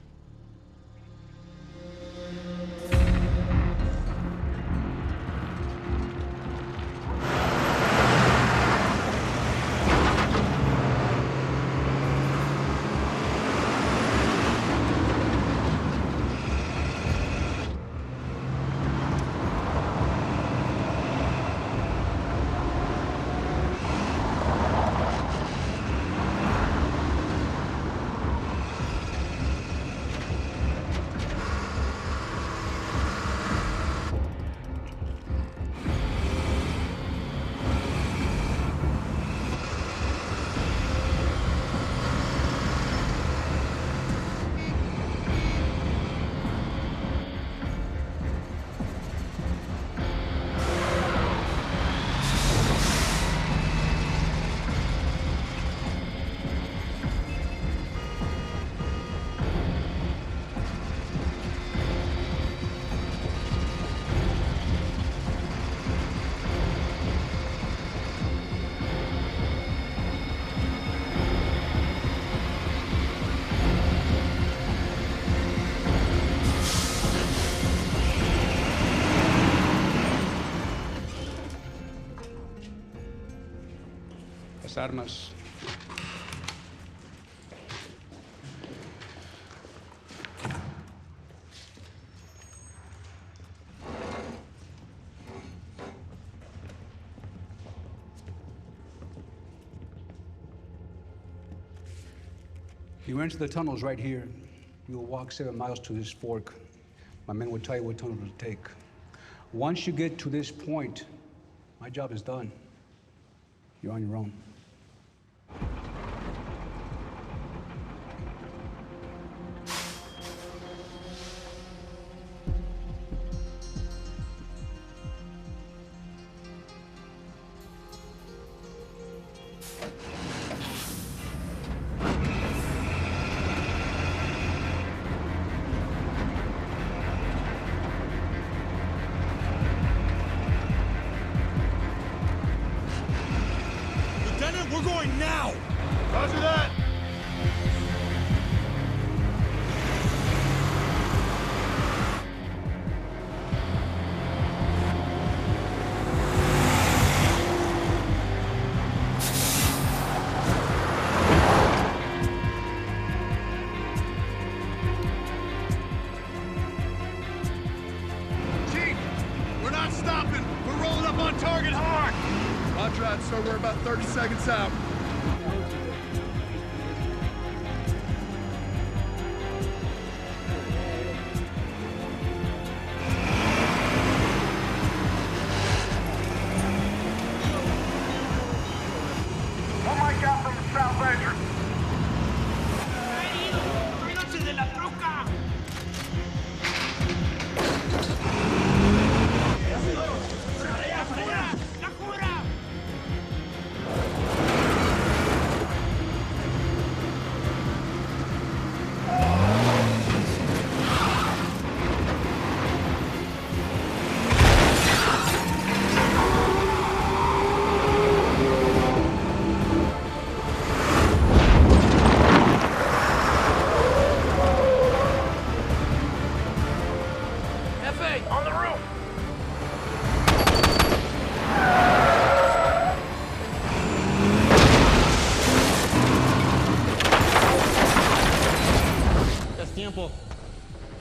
Armas. You enter the tunnels right here. You will walk 7 miles to this fork. My men will tell you what tunnel to take. Once you get to this point, my job is done. You're on your own. We're going now! Roger that! Chief, we're not stopping. We're rolling up on target hard. Roger that, sir. We're about 30 seconds out. One mic out from the south entrance.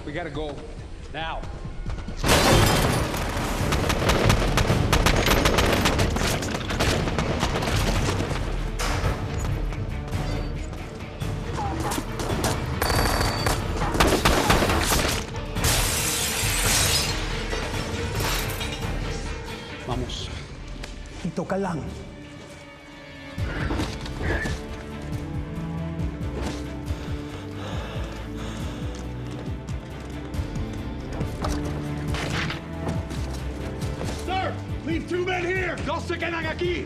We gotta go. Now. Vamos. Ito ka lang. Sir! Leave 2 men here! Dos se quedan aquí!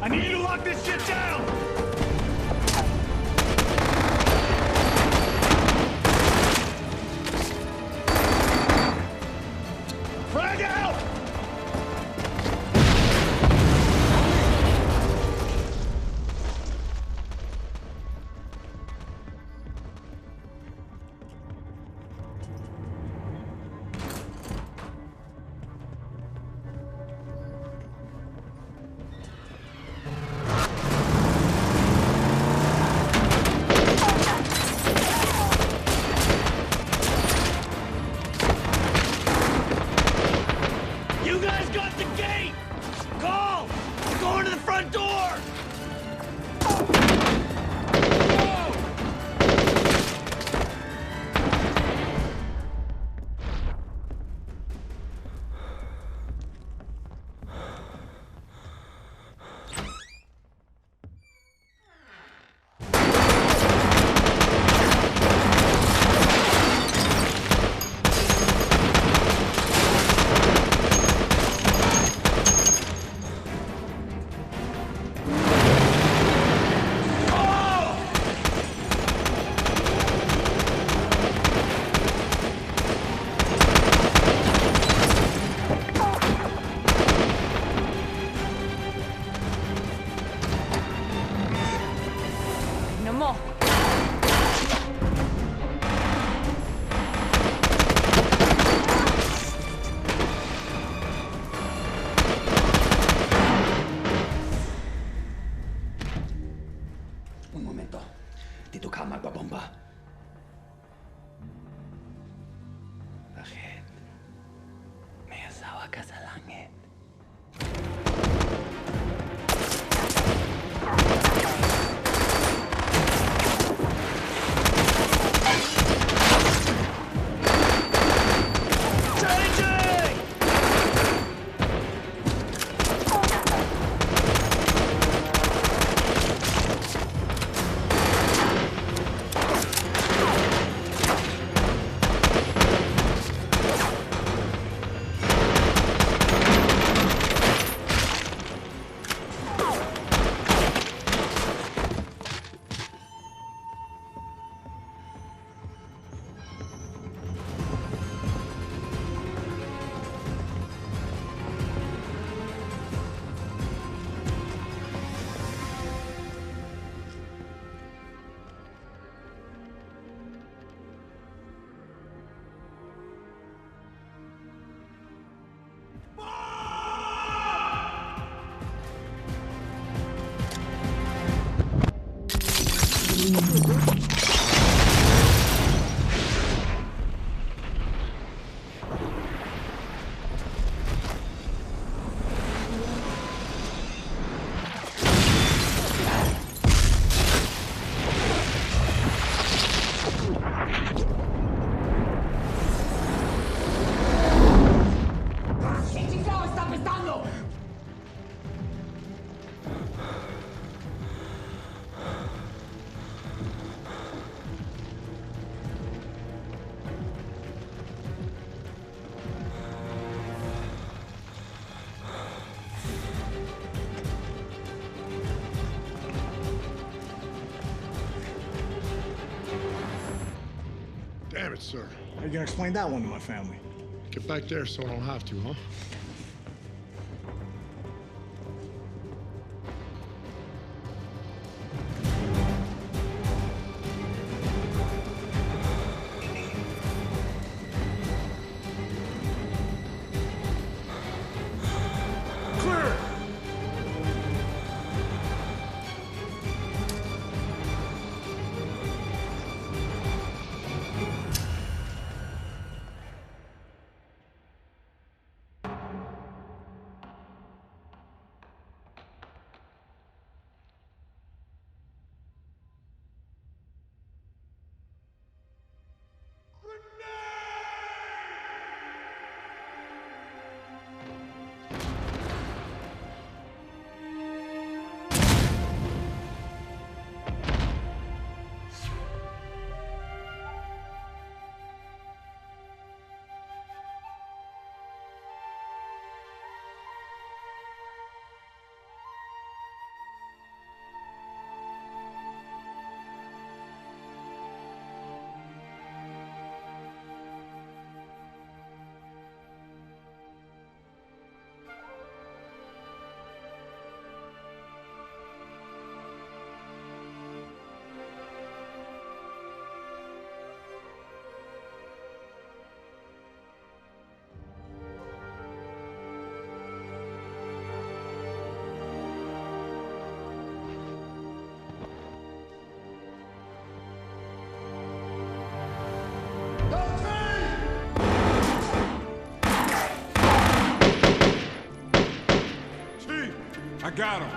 I need you to lock this shit down! Frag out! You guys got the gate! Call! We're going to the front door! No more. Un momento. Dito ka magbabomba. Bakit? May asawa ka sa langit. Yes, sir. How you gonna explain that one to my family? Get back there so I don't have to, huh? I got him.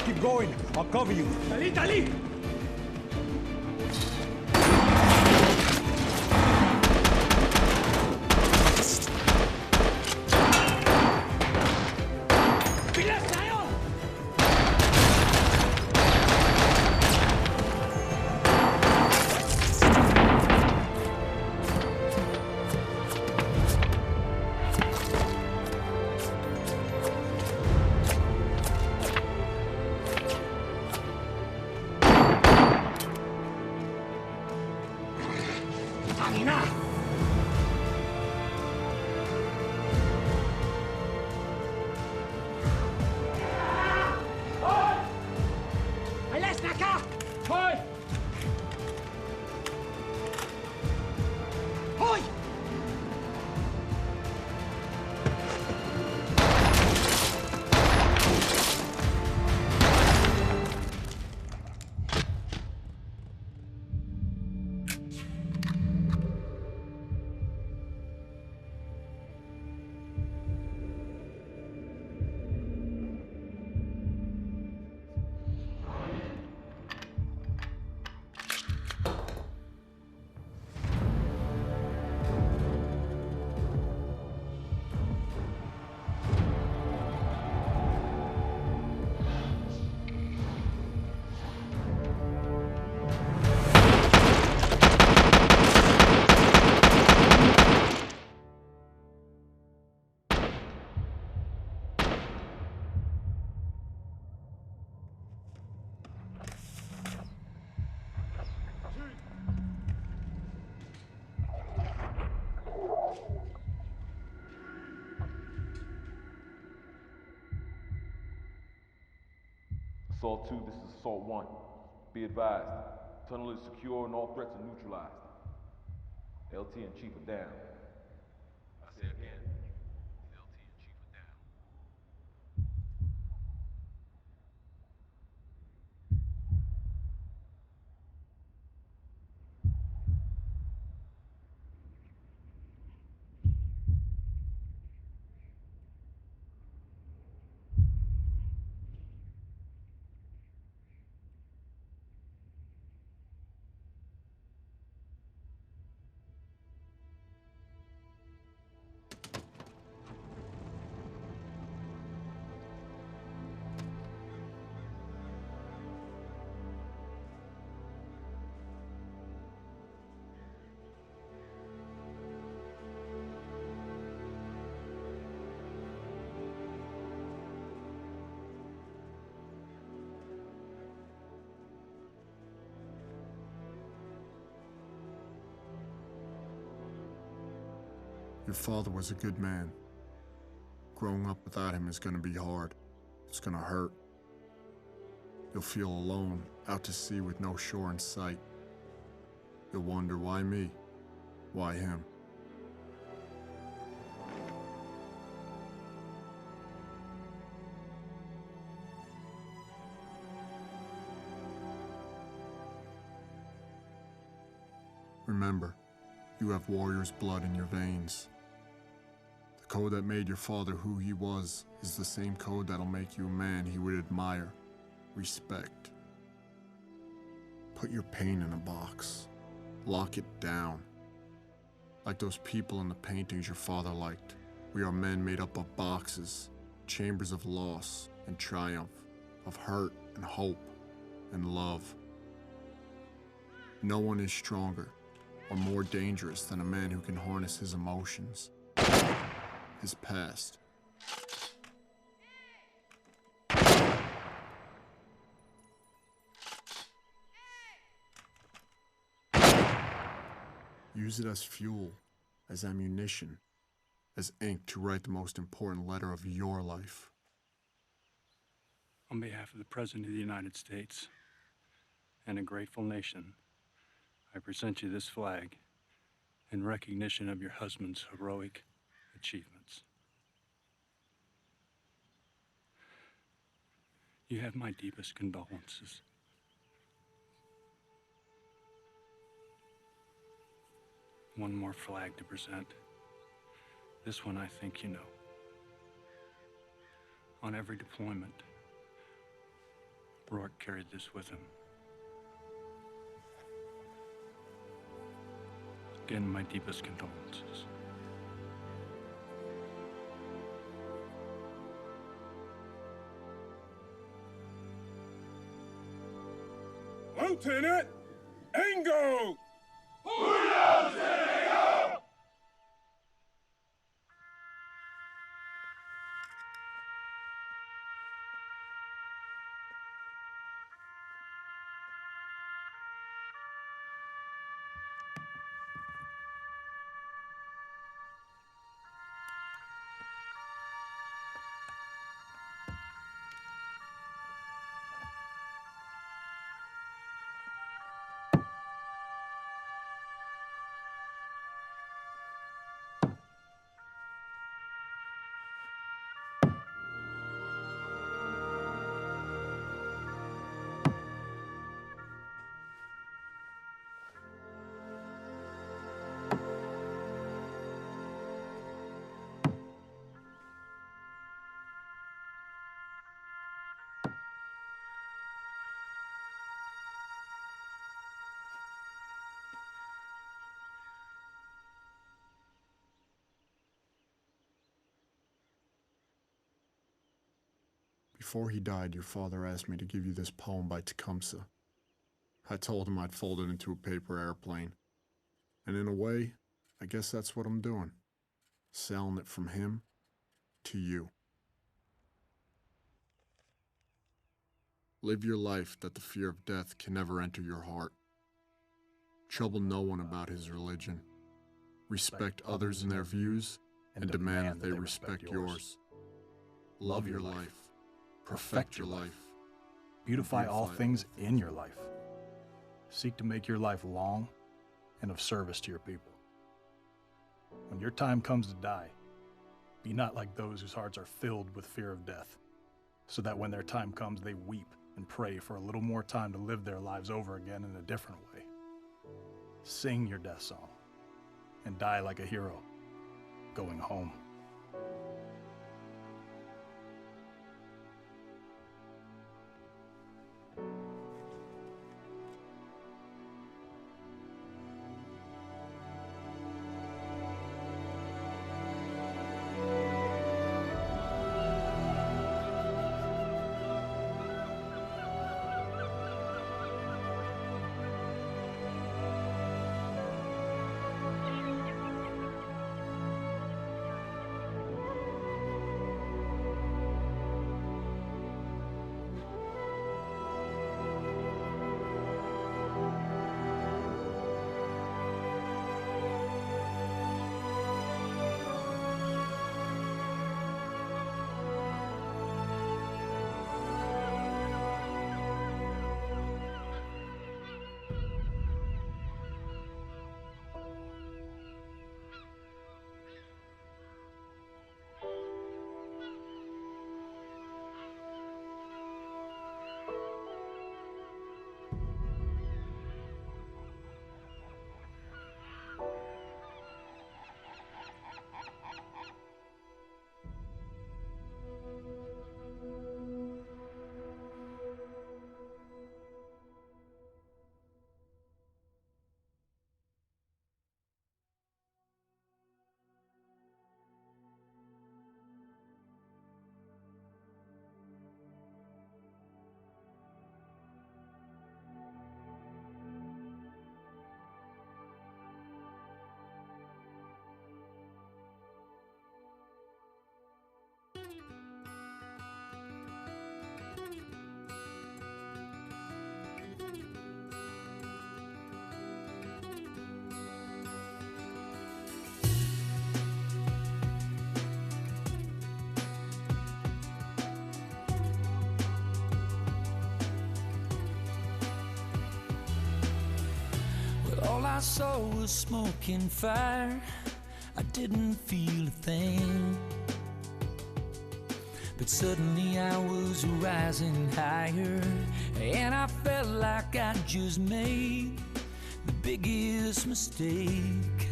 Keep going. I'll cover you. Dali, dali! Assault 2, this is Assault 1. Be advised, tunnel is secure and all threats are neutralized. LT and Chief are down. I say again, LT and Chief are down. Your father was a good man. Growing up without him is gonna be hard. It's gonna hurt. You'll feel alone, out to sea with no shore in sight. You'll wonder, why me? Why him? Remember, you have warrior's blood in your veins. The code that made your father who he was is the same code that'll make you a man he would admire, respect. Put your pain in a box. Lock it down. Like those people in the paintings your father liked. We are men made up of boxes, chambers of loss and triumph, of hurt and hope and love. No one is stronger or more dangerous than a man who can harness his emotions, his past. Use it as fuel, as ammunition, as ink to write the most important letter of your life. On behalf of the President of the United States and a grateful nation, I present you this flag in recognition of your husband's heroic achievements. You have my deepest condolences. One more flag to present. This one I think you know. On every deployment, Rourke carried this with him. Again, my deepest condolences. Lieutenant Engo! Before he died, your father asked me to give you this poem by Tecumseh. I told him I'd fold it into a paper airplane. And in a way, I guess that's what I'm doing. Selling it from him to you. Live your life that the fear of death can never enter your heart. Trouble no one about his religion. Respect others and their views, and demand that they respect yours. Love your life. Perfect your life. Beautify all things in your life. Seek to make your life long and of service to your people. When your time comes to die, be not like those whose hearts are filled with fear of death, so that when their time comes, they weep and pray for a little more time to live their lives over again in a different way. Sing your death song and die like a hero, going home. I saw was smoke and fire. I didn't feel a thing. But suddenly I was rising higher, and I felt like I just made the biggest mistake.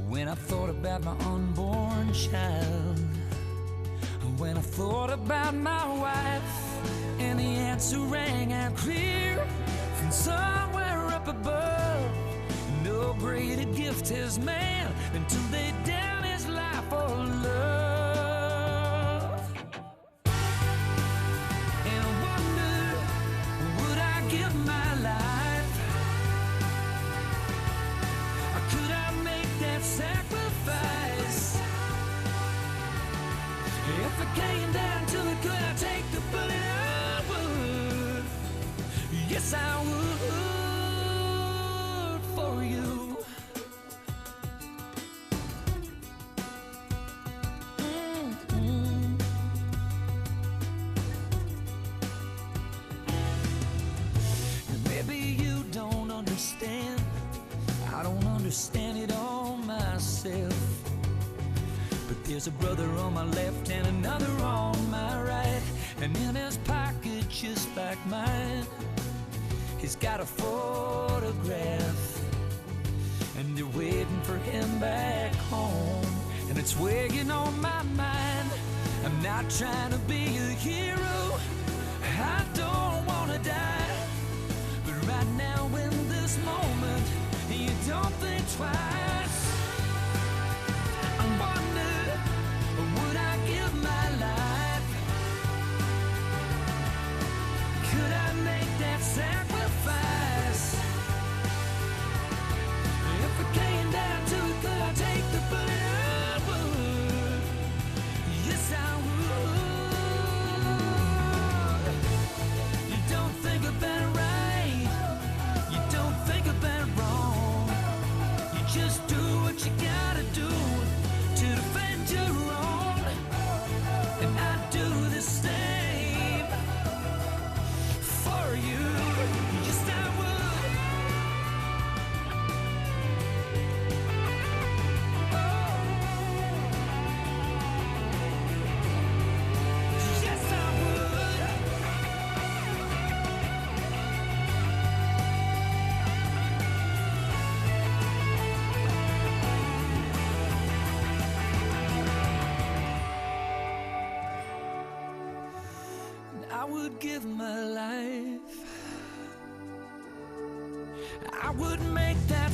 When I thought about my unborn child, when I thought about my wife, and the answer rang out clear from somewhere up above. No greater gift has man than to lay down his life for love. And I wonder, would I give my life? Or could I make that sacrifice? If it came down to it, could I take the bullet? I would. Yes, I would for you. Maybe you don't understand. I don't understand it all myself. But there's a brother on my left and another on my right, and in his pocket just like mine, he's got a photograph, and they're waiting for him back home, and it's weighing on my mind. I'm not trying to be a hero, I don't wanna die, but right now in this moment, you don't think twice. I wonder, would I give my life? Could I make that sacrifice? If it came down to it, could I take the bullet? I would. Yes, I would. You don't think about it right. You don't think about it wrong. You just do what you gotta do to defend your own. And I do the same for you. Yes, I would. Yes, I would. I would give my life. I would make that